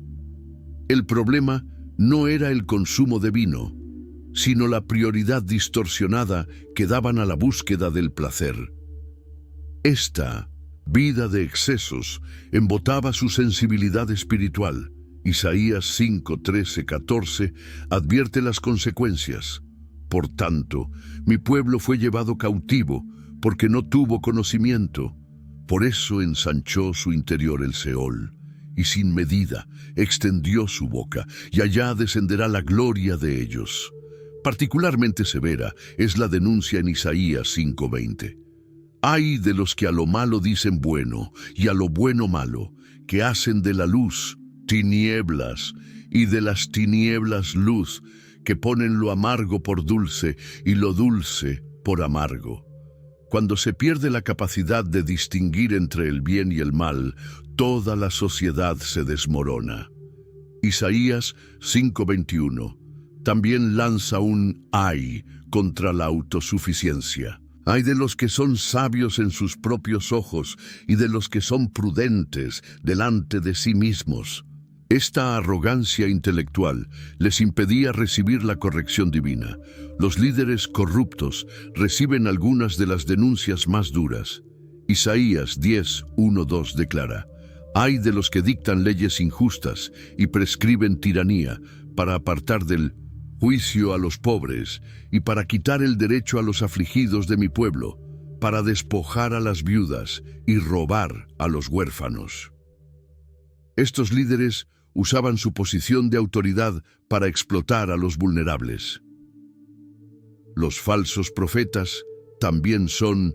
El problema no era el consumo de vino, sino la prioridad distorsionada que daban a la búsqueda del placer. Esta vida de excesos embotaba su sensibilidad espiritual. Isaías 5:13-14 advierte las consecuencias. Por tanto, mi pueblo fue llevado cautivo, porque no tuvo conocimiento. Por eso ensanchó su interior el Seol, y sin medida extendió su boca, y allá descenderá la gloria de ellos. Particularmente severa es la denuncia en Isaías 5:20. Ay de los que a lo malo dicen bueno, y a lo bueno malo, que hacen de la luz tinieblas, y de las tinieblas luz, que ponen lo amargo por dulce y lo dulce por amargo. Cuando se pierde la capacidad de distinguir entre el bien y el mal, toda la sociedad se desmorona. Isaías 5:21 también lanza un ay contra la autosuficiencia. Hay de los que son sabios en sus propios ojos y de los que son prudentes delante de sí mismos. Esta arrogancia intelectual les impedía recibir la corrección divina. Los líderes corruptos reciben algunas de las denuncias más duras. Isaías 10:1-2 declara: «Hay de los que dictan leyes injustas y prescriben tiranía para apartar del juicio a los pobres y para quitar el derecho a los afligidos de mi pueblo, para despojar a las viudas y robar a los huérfanos». Estos líderes usaban su posición de autoridad para explotar a los vulnerables. Los falsos profetas también son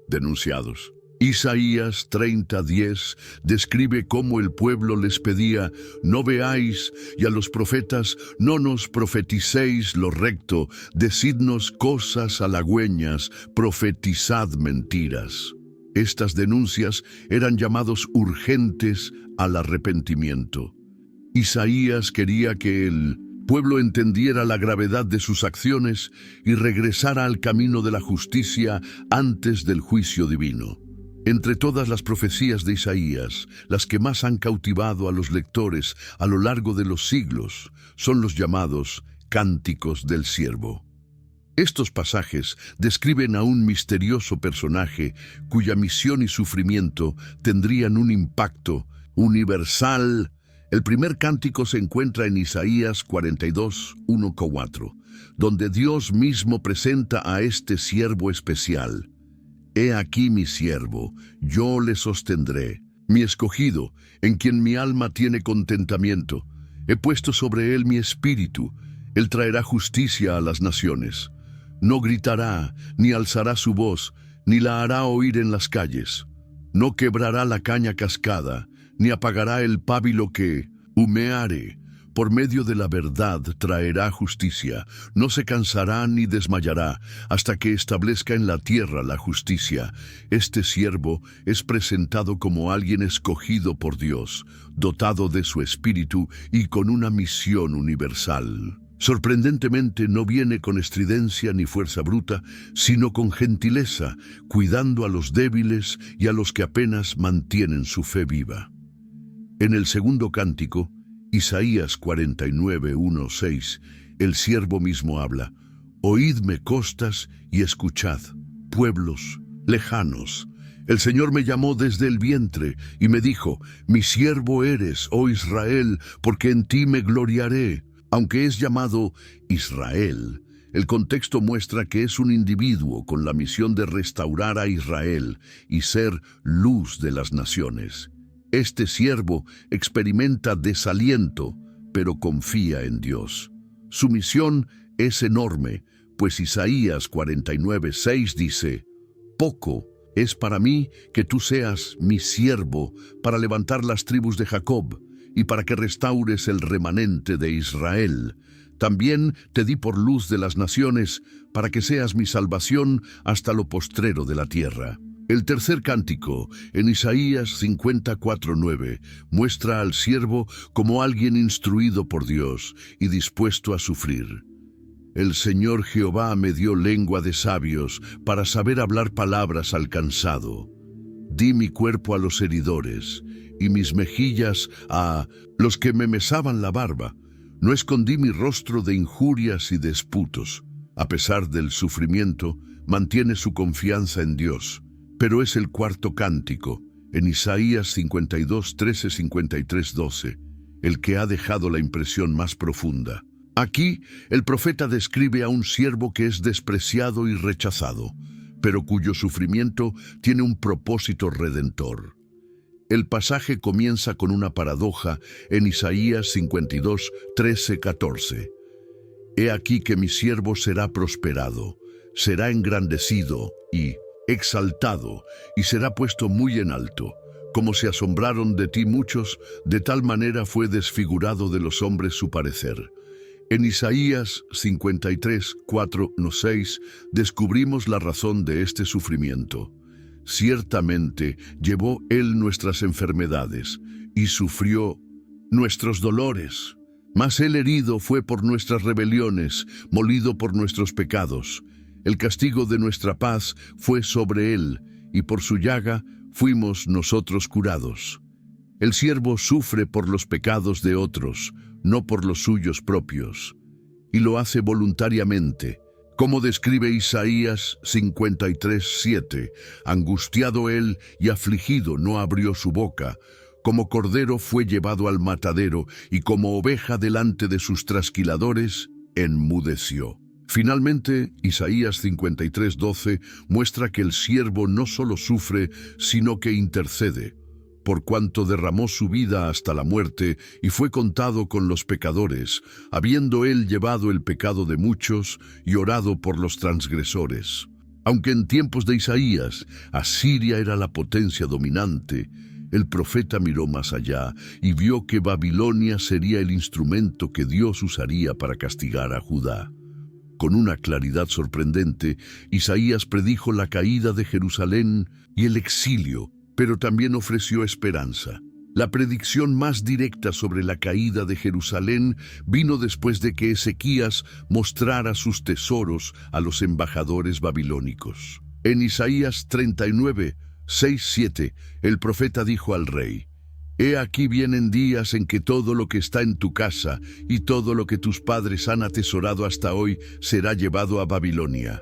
denunciados. Isaías 30:10 describe cómo el pueblo les pedía: «No veáis, y a los profetas: no nos profeticéis lo recto, decidnos cosas halagüeñas, profetizad mentiras». Estas denuncias eran llamados urgentes al arrepentimiento. Isaías quería que el pueblo entendiera la gravedad de sus acciones y regresara al camino de la justicia antes del juicio divino. Entre todas las profecías de Isaías, las que más han cautivado a los lectores a lo largo de los siglos son los llamados Cánticos del Siervo. Estos pasajes describen a un misterioso personaje cuya misión y sufrimiento tendrían un impacto universal. El primer cántico se encuentra en Isaías 42:1-4, donde Dios mismo presenta a este siervo especial. «He aquí mi siervo, yo le sostendré, mi escogido, en quien mi alma tiene contentamiento. He puesto sobre él mi espíritu, él traerá justicia a las naciones. No gritará, ni alzará su voz, ni la hará oír en las calles. No quebrará la caña cascada, ni apagará el pábilo que humeare. Por medio de la verdad traerá justicia, no se cansará ni desmayará, hasta que establezca en la tierra la justicia». Este siervo es presentado como alguien escogido por Dios, dotado de su espíritu y con una misión universal. Sorprendentemente no viene con estridencia ni fuerza bruta, sino con gentileza, cuidando a los débiles y a los que apenas mantienen su fe viva. En el segundo cántico, Isaías 49:1-6, el siervo mismo habla: «Oídme costas y escuchad, pueblos lejanos. El Señor me llamó desde el vientre y me dijo: mi siervo eres, oh Israel, porque en ti me gloriaré». Aunque es llamado Israel, el contexto muestra que es un individuo con la misión de restaurar a Israel y ser luz de las naciones. Este siervo experimenta desaliento, pero confía en Dios. Su misión es enorme, pues Isaías 49:6 dice: «Poco es para mí que tú seas mi siervo para levantar las tribus de Jacob y para que restaures el remanente de Israel. También te di por luz de las naciones, para que seas mi salvación hasta lo postrero de la tierra». El tercer cántico, en Isaías 54:9, muestra al siervo como alguien instruido por Dios y dispuesto a sufrir. «El Señor Jehová me dio lengua de sabios para saber hablar palabras al cansado. Di mi cuerpo a los heridores y mis mejillas a los que me mesaban la barba. No escondí mi rostro de injurias y disputos». A pesar del sufrimiento, mantiene su confianza en Dios. Pero es el cuarto cántico, en Isaías 52:13-53-12, el que ha dejado la impresión más profunda. Aquí, el profeta describe a un siervo que es despreciado y rechazado, pero cuyo sufrimiento tiene un propósito redentor. El pasaje comienza con una paradoja en Isaías 52:13-14. «He aquí que mi siervo será prosperado, será engrandecido y exaltado, y será puesto muy en alto. Como se asombraron de ti muchos, de tal manera fue desfigurado de los hombres su parecer». En Isaías 53:4-6 descubrimos la razón de este sufrimiento. «Ciertamente llevó él nuestras enfermedades y sufrió nuestros dolores. Mas él herido fue por nuestras rebeliones, molido por nuestros pecados. El castigo de nuestra paz fue sobre él, y por su llaga fuimos nosotros curados. El siervo sufre por los pecados de otros, no por los suyos propios, y lo hace voluntariamente. Como describe Isaías 53:7, angustiado él y afligido no abrió su boca, como cordero fue llevado al matadero, y como oveja delante de sus trasquiladores, enmudeció. Finalmente, Isaías 53:12 muestra que el siervo no solo sufre, sino que intercede, por cuanto derramó su vida hasta la muerte y fue contado con los pecadores, habiendo él llevado el pecado de muchos y orado por los transgresores. Aunque en tiempos de Isaías, Asiria era la potencia dominante, el profeta miró más allá y vio que Babilonia sería el instrumento que Dios usaría para castigar a Judá. Con una claridad sorprendente, Isaías predijo la caída de Jerusalén y el exilio, pero también ofreció esperanza. La predicción más directa sobre la caída de Jerusalén vino después de que Ezequías mostrara sus tesoros a los embajadores babilónicos. En Isaías 39:6-7, el profeta dijo al rey: «He aquí vienen días en que todo lo que está en tu casa y todo lo que tus padres han atesorado hasta hoy será llevado a Babilonia.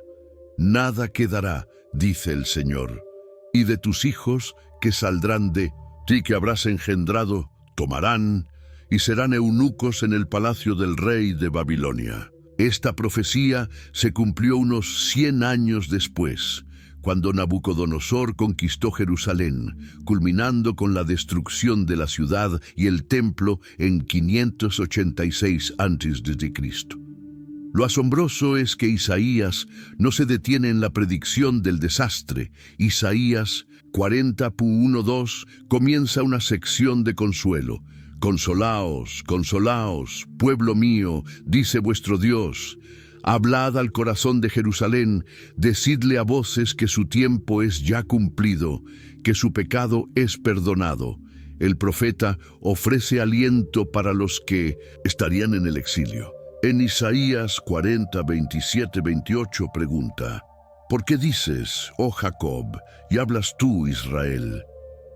Nada quedará, dice el Señor. Y de tus hijos que saldrán de ti que habrás engendrado, tomarán y serán eunucos en el palacio del rey de Babilonia». Esta profecía se cumplió unos 100 años después, cuando Nabucodonosor conquistó Jerusalén, culminando con la destrucción de la ciudad y el templo en 586 a.C. Lo asombroso es que Isaías no se detiene en la predicción del desastre. Isaías 40:1-2 comienza una sección de consuelo. «Consolaos, consolaos, pueblo mío, dice vuestro Dios. Hablad al corazón de Jerusalén, decidle a voces que su tiempo es ya cumplido, que su pecado es perdonado». El profeta ofrece aliento para los que estarían en el exilio. En Isaías 40:27-28 pregunta: «¿Por qué dices, oh Jacob, y hablas tú, Israel?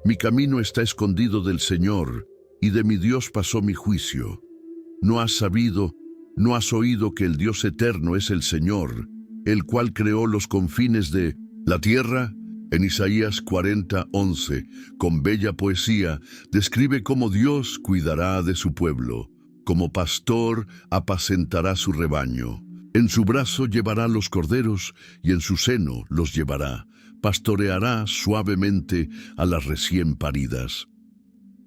Mi camino está escondido del Señor, y de mi Dios pasó mi juicio. ¿No has sabido, no has oído que el Dios eterno es el Señor, el cual creó los confines de la tierra?» En Isaías 40:11, con bella poesía, describe cómo Dios cuidará de su pueblo. Como pastor apacentará su rebaño. En su brazo llevará los corderos y en su seno los llevará. Pastoreará suavemente a las recién paridas.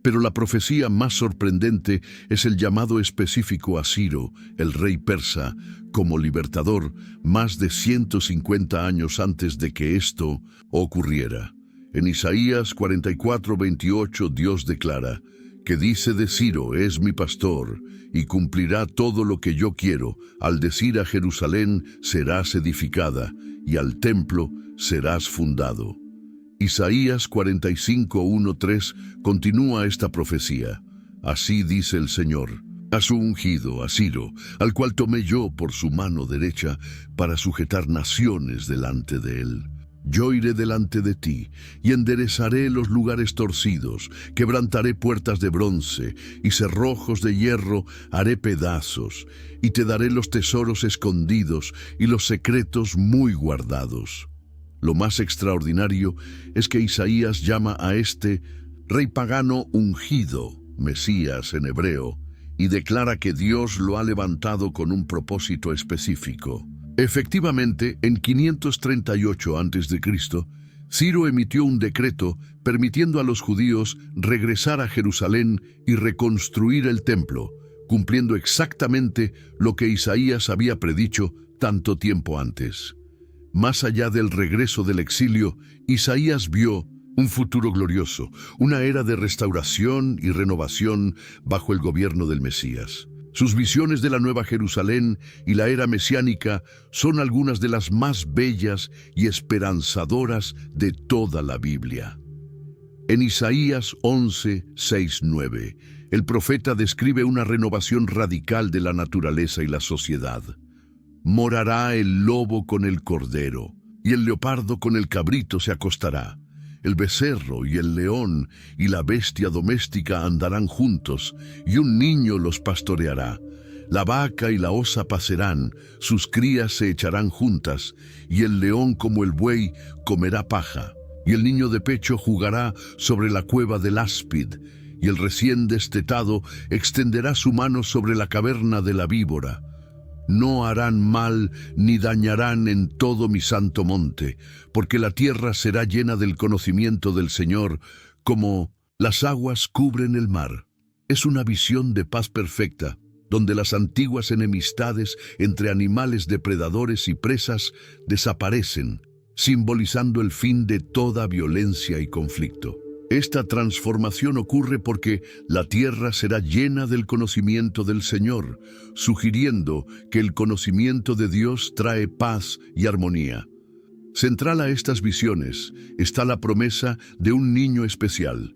Pero la profecía más sorprendente es el llamado específico a Ciro, el rey persa, como libertador, más de 150 años antes de que esto ocurriera. En Isaías 44:28 Dios declara: «Que dice de Ciro, es mi pastor, y cumplirá todo lo que yo quiero. Al decir a Jerusalén, serás edificada, y al templo serás fundado». Isaías 45:1-3 continúa esta profecía: «Así dice el Señor, a su ungido, a Ciro, al cual tomé yo por su mano derecha para sujetar naciones delante de él. Yo iré delante de ti y enderezaré los lugares torcidos, quebrantaré puertas de bronce y cerrojos de hierro haré pedazos, y te daré los tesoros escondidos y los secretos muy guardados». Lo más extraordinario es que Isaías llama a este rey pagano ungido, Mesías en hebreo, y declara que Dios lo ha levantado con un propósito específico. Efectivamente, en 538 a.C., Ciro emitió un decreto permitiendo a los judíos regresar a Jerusalén y reconstruir el templo, cumpliendo exactamente lo que Isaías había predicho tanto tiempo antes. Más allá del regreso del exilio, Isaías vio un futuro glorioso, una era de restauración y renovación bajo el gobierno del Mesías. Sus visiones de la Nueva Jerusalén y la era mesiánica son algunas de las más bellas y esperanzadoras de toda la Biblia. En Isaías 11:6-9, el profeta describe una renovación radical de la naturaleza y la sociedad. Morará el lobo con el cordero, y el leopardo con el cabrito se acostará. El becerro y el león y la bestia doméstica andarán juntos, y un niño los pastoreará. La vaca y la osa pacerán, sus crías se echarán juntas, y el león como el buey comerá paja. Y el niño de pecho jugará sobre la cueva del áspid, y el recién destetado extenderá su mano sobre la caverna de la víbora. No harán mal ni dañarán en todo mi santo monte, porque la tierra será llena del conocimiento del Señor, como las aguas cubren el mar. Es una visión de paz perfecta, donde las antiguas enemistades entre animales depredadores y presas desaparecen, simbolizando el fin de toda violencia y conflicto. Esta transformación ocurre porque la tierra será llena del conocimiento del Señor, sugiriendo que el conocimiento de Dios trae paz y armonía. Central a estas visiones está la promesa de un niño especial.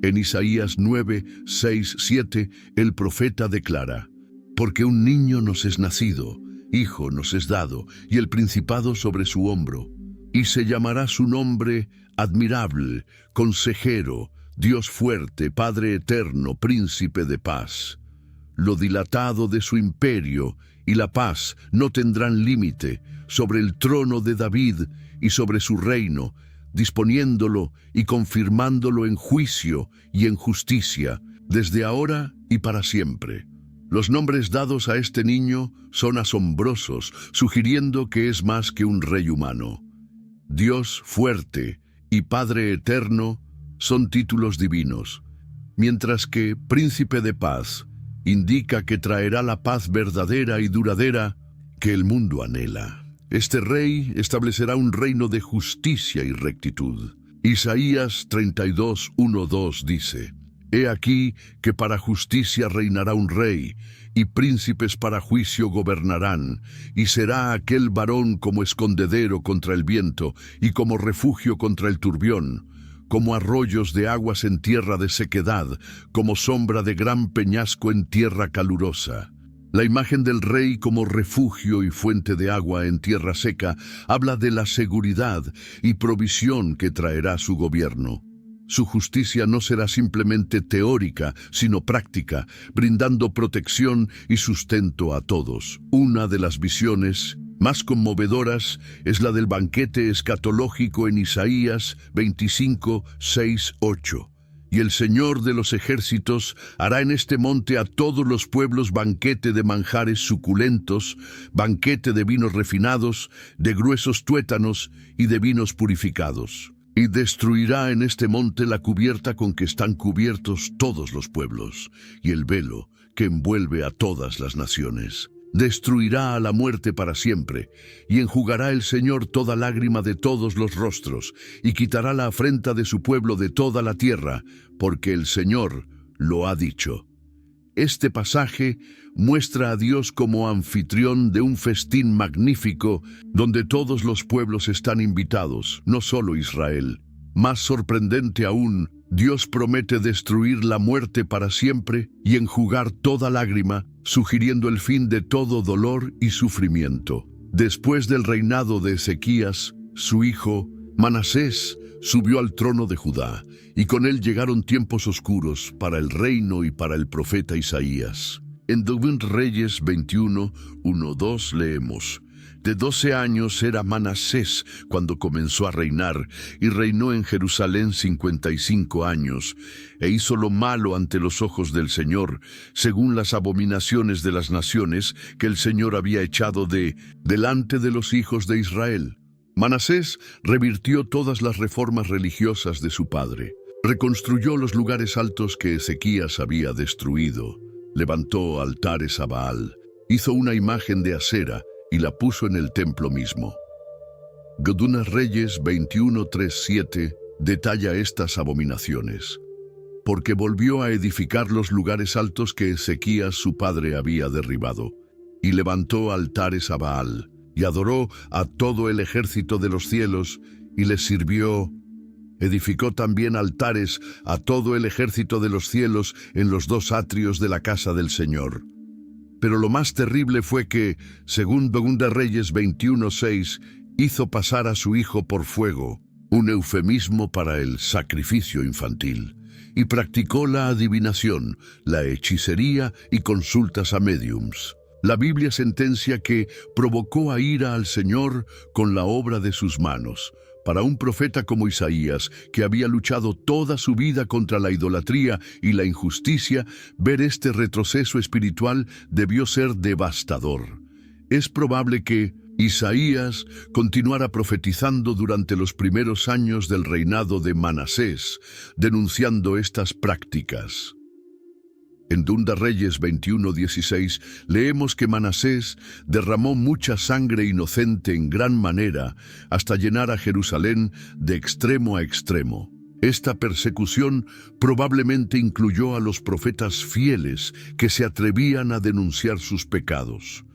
En Isaías 9, 6, 7, el profeta declara: «Porque un niño nos es nacido, hijo nos es dado, y el principado sobre su hombro. Y se llamará su nombre Admirable, Consejero, Dios fuerte, Padre eterno, Príncipe de paz. Lo dilatado de su imperio y la paz no tendrán límite sobre el trono de David y sobre su reino, disponiéndolo y confirmándolo en juicio y en justicia, desde ahora y para siempre». Los nombres dados a este niño son asombrosos, sugiriendo que es más que un rey humano. Dios fuerte y Padre eterno son títulos divinos, mientras que Príncipe de paz indica que traerá la paz verdadera y duradera que el mundo anhela. Este rey establecerá un reino de justicia y rectitud. Isaías 32, 1, 2 dice: «He aquí que para justicia reinará un rey, y príncipes para juicio gobernarán, y será aquel varón como escondedero contra el viento, y como refugio contra el turbión, como arroyos de aguas en tierra de sequedad, como sombra de gran peñasco en tierra calurosa». La imagen del rey como refugio y fuente de agua en tierra seca habla de la seguridad y provisión que traerá su gobierno. Su justicia no será simplemente teórica, sino práctica, brindando protección y sustento a todos. Una de las visiones más conmovedoras es la del banquete escatológico en Isaías 25, 6, 8. «Y el Señor de los ejércitos hará en este monte a todos los pueblos banquete de manjares suculentos, banquete de vinos refinados, de gruesos tuétanos y de vinos purificados. Y destruirá en este monte la cubierta con que están cubiertos todos los pueblos, y el velo que envuelve a todas las naciones. Destruirá a la muerte para siempre, y enjugará el Señor toda lágrima de todos los rostros, y quitará la afrenta de su pueblo de toda la tierra, porque el Señor lo ha dicho». Este pasaje muestra a Dios como anfitrión de un festín magnífico donde todos los pueblos están invitados, no solo Israel. Más sorprendente aún, Dios promete destruir la muerte para siempre y enjugar toda lágrima, sugiriendo el fin de todo dolor y sufrimiento. Después del reinado de Ezequías, su hijo, Manasés, subió al trono de Judá, y con él llegaron tiempos oscuros para el reino y para el profeta Isaías. En 2 Reyes 21, 1, 2 leemos: «De 12 años era Manasés cuando comenzó a reinar, y reinó en Jerusalén 55 años, e hizo lo malo ante los ojos del Señor, según las abominaciones de las naciones que el Señor había echado delante de los hijos de Israel». Manasés revirtió todas las reformas religiosas de su padre. Reconstruyó los lugares altos que Ezequías había destruido. Levantó altares a Baal. Hizo una imagen de acera y la puso en el templo mismo. 2 Reyes 21, 3, 7 detalla estas abominaciones. Porque volvió a edificar los lugares altos que Ezequías su padre había derribado, y levantó altares a Baal, y adoró a todo el ejército de los cielos, y les sirvió. Edificó también altares a todo el ejército de los cielos en los 2 atrios de la casa del Señor. Pero lo más terrible fue que, según 2 Reyes 21:6, hizo pasar a su hijo por fuego, un eufemismo para el sacrificio infantil, y practicó la adivinación, la hechicería y consultas a médiums. La Biblia sentencia que provocó a ira al Señor con la obra de sus manos. Para un profeta como Isaías, que había luchado toda su vida contra la idolatría y la injusticia, ver este retroceso espiritual debió ser devastador. Es probable que Isaías continuara profetizando durante los primeros años del reinado de Manasés, denunciando estas prácticas. En 2 Reyes 21:16 leemos que Manasés derramó mucha sangre inocente en gran manera hasta llenar a Jerusalén de extremo a extremo. Esta persecución probablemente incluyó a los profetas fieles que se atrevían a denunciar sus pecados.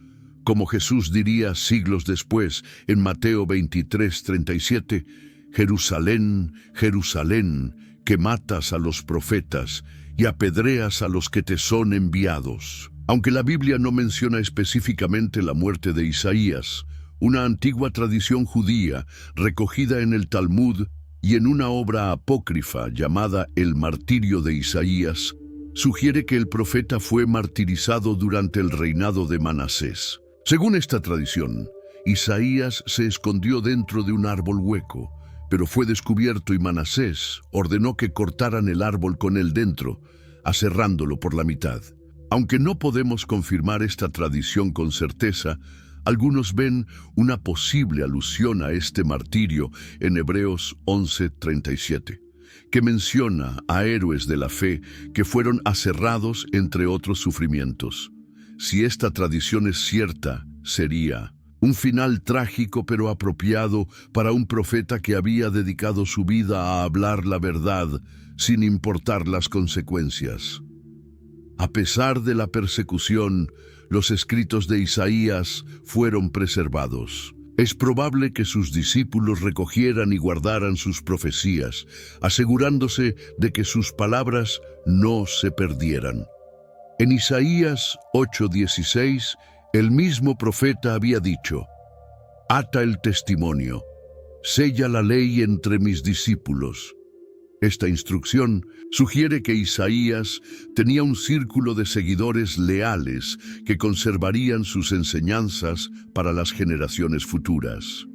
Como Jesús diría siglos después en Mateo 23:37, Jerusalén, Jerusalén, que matas a los profetas y apedreas a los que te son enviados. Aunque la Biblia no menciona específicamente la muerte de Isaías, una antigua tradición judía recogida en el Talmud y en una obra apócrifa llamada El martirio de Isaías, sugiere que el profeta fue martirizado durante el reinado de Manasés. Según esta tradición, Isaías se escondió dentro de un árbol hueco, pero fue descubierto y Manasés ordenó que cortaran el árbol con él dentro, aserrándolo por la mitad. Aunque no podemos confirmar esta tradición con certeza, algunos ven una posible alusión a este martirio en Hebreos 11:37, que menciona a héroes de la fe que fueron aserrados entre otros sufrimientos. Si esta tradición es cierta, sería un final trágico pero apropiado para un profeta que había dedicado su vida a hablar la verdad sin importar las consecuencias. A pesar de la persecución, los escritos de Isaías fueron preservados. Es probable que sus discípulos recogieran y guardaran sus profecías, asegurándose de que sus palabras no se perdieran. En Isaías 8:16, el mismo profeta había dicho: «Ata el testimonio, sella la ley entre mis discípulos». Esta instrucción sugiere que Isaías tenía un círculo de seguidores leales que conservarían sus enseñanzas para las generaciones futuras.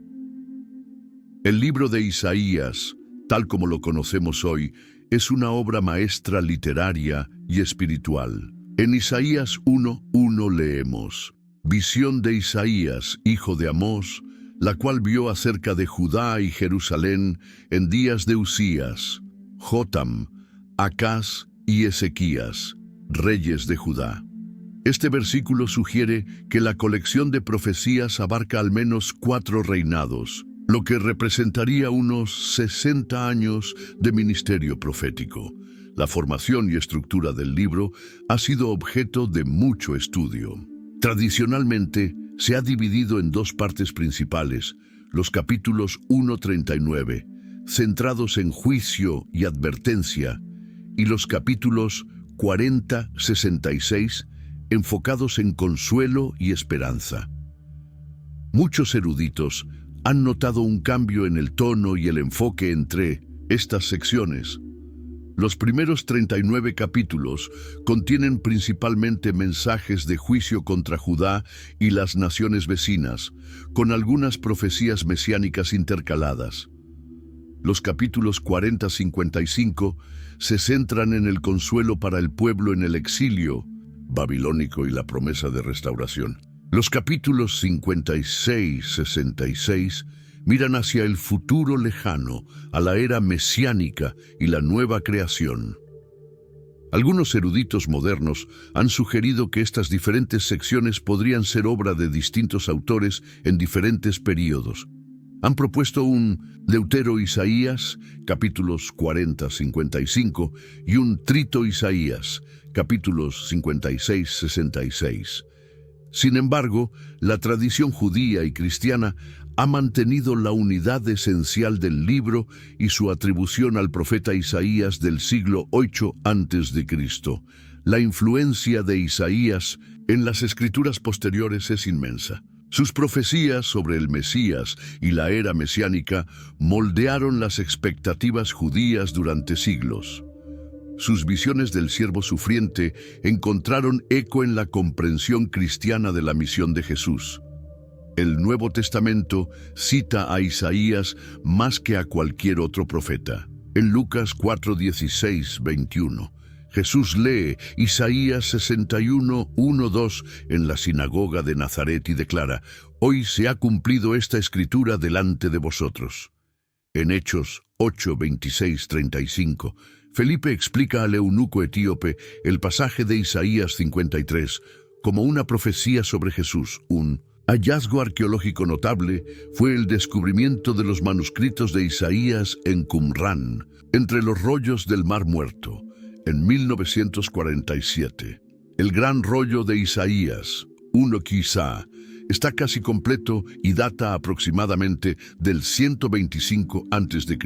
El libro de Isaías, tal como lo conocemos hoy, es una obra maestra literaria y espiritual. En Isaías 1:1 leemos: «Visión de Isaías, hijo de Amós, la cual vio acerca de Judá y Jerusalén en días de Usías, Jotam, Acaz y Ezequías, reyes de Judá». Este versículo sugiere que la colección de profecías abarca al menos 4 reinados, lo que representaría unos 60 años de ministerio profético. La formación y estructura del libro ha sido objeto de mucho estudio. Tradicionalmente, se ha dividido en 2 partes principales: los capítulos 1:39, centrados en juicio y advertencia, y los capítulos 40-66, enfocados en consuelo y esperanza. Muchos eruditos han notado un cambio en el tono y el enfoque entre estas secciones. Los primeros 39 capítulos contienen principalmente mensajes de juicio contra Judá y las naciones vecinas, con algunas profecías mesiánicas intercaladas. Los capítulos 40-55 se centran en el consuelo para el pueblo en el exilio babilónico y la promesa de restauración. Los capítulos 56-66 miran hacia el futuro lejano, a la era mesiánica y la nueva creación. Algunos eruditos modernos han sugerido que estas diferentes secciones podrían ser obra de distintos autores en diferentes períodos. Han propuesto un Deutero Isaías, capítulos 40-55, y un Trito Isaías, capítulos 56-66. Sin embargo, la tradición judía y cristiana ha mantenido la unidad esencial del libro y su atribución al profeta Isaías del siglo VIII a.C., La influencia de Isaías en las escrituras posteriores es inmensa. Sus profecías sobre el Mesías y la era mesiánica moldearon las expectativas judías durante siglos. Sus visiones del siervo sufriente encontraron eco en la comprensión cristiana de la misión de Jesús. El Nuevo Testamento cita a Isaías más que a cualquier otro profeta. En Lucas 4:16-21, Jesús lee Isaías 61, 1-2 en la sinagoga de Nazaret y declara: «Hoy se ha cumplido esta escritura delante de vosotros». En Hechos 8:26-35, Felipe explica al eunuco etíope el pasaje de Isaías 53 como una profecía sobre Jesús. Un hallazgo arqueológico notable fue el descubrimiento de los manuscritos de Isaías en Qumrán, entre los rollos del Mar Muerto, en 1947. El gran rollo de Isaías, uno quizá, está casi completo y data aproximadamente del 125 a.C.,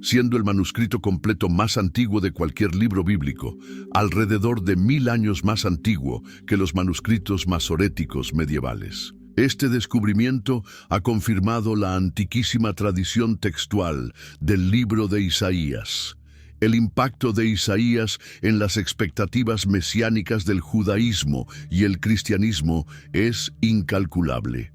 siendo el manuscrito completo más antiguo de cualquier libro bíblico, alrededor de 1000 años más antiguo que los manuscritos masoréticos medievales. Este descubrimiento ha confirmado la antiquísima tradición textual del libro de Isaías. El impacto de Isaías en las expectativas mesiánicas del judaísmo y el cristianismo es incalculable.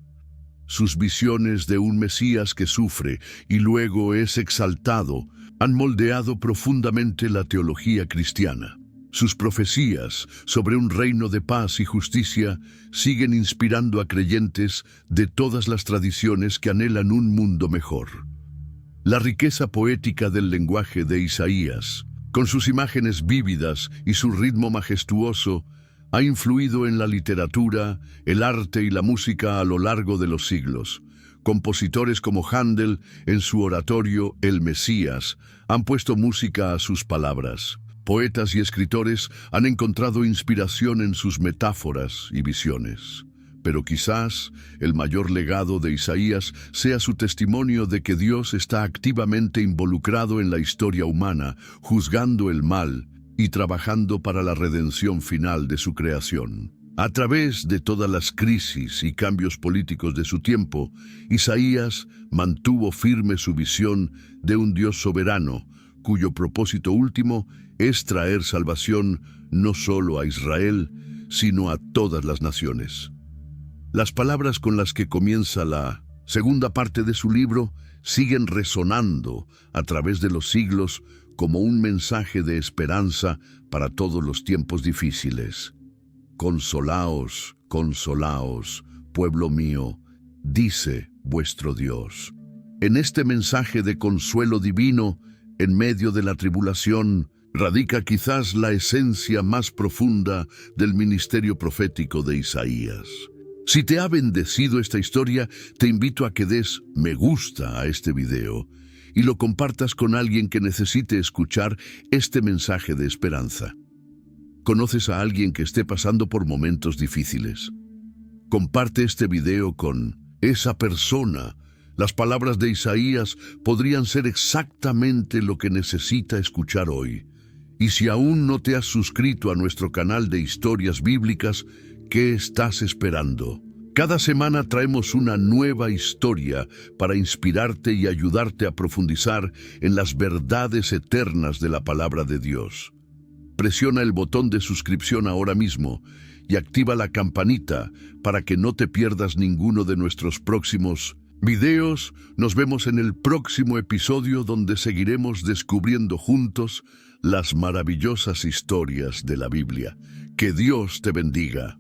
Sus visiones de un Mesías que sufre y luego es exaltado han moldeado profundamente la teología cristiana. Sus profecías sobre un reino de paz y justicia siguen inspirando a creyentes de todas las tradiciones que anhelan un mundo mejor. La riqueza poética del lenguaje de Isaías, con sus imágenes vívidas y su ritmo majestuoso, ha influido en la literatura, el arte y la música a lo largo de los siglos. Compositores como Händel, en su oratorio El Mesías, han puesto música a sus palabras. Poetas y escritores han encontrado inspiración en sus metáforas y visiones. Pero quizás el mayor legado de Isaías sea su testimonio de que Dios está activamente involucrado en la historia humana, juzgando el mal y trabajando para la redención final de su creación. A través de todas las crisis y cambios políticos de su tiempo, Isaías mantuvo firme su visión de un Dios soberano, cuyo propósito último es traer salvación no solo a Israel, sino a todas las naciones. Las palabras con las que comienza la segunda parte de su libro siguen resonando a través de los siglos como un mensaje de esperanza para todos los tiempos difíciles. Consolaos, consolaos, pueblo mío, dice vuestro Dios. En este mensaje de consuelo divino, en medio de la tribulación, radica quizás la esencia más profunda del ministerio profético de Isaías. Si te ha bendecido esta historia, te invito a que des me gusta a este video y lo compartas con alguien que necesite escuchar este mensaje de esperanza. ¿Conoces a alguien que esté pasando por momentos difíciles? Comparte este video con esa persona. Las palabras de Isaías podrían ser exactamente lo que necesita escuchar hoy. Y si aún no te has suscrito a nuestro canal de historias bíblicas, ¿qué estás esperando? Cada semana traemos una nueva historia para inspirarte y ayudarte a profundizar en las verdades eternas de la palabra de Dios. Presiona el botón de suscripción ahora mismo y activa la campanita para que no te pierdas ninguno de nuestros próximos videos. Nos vemos en el próximo episodio donde seguiremos descubriendo juntos las maravillosas historias de la Biblia. Que Dios te bendiga.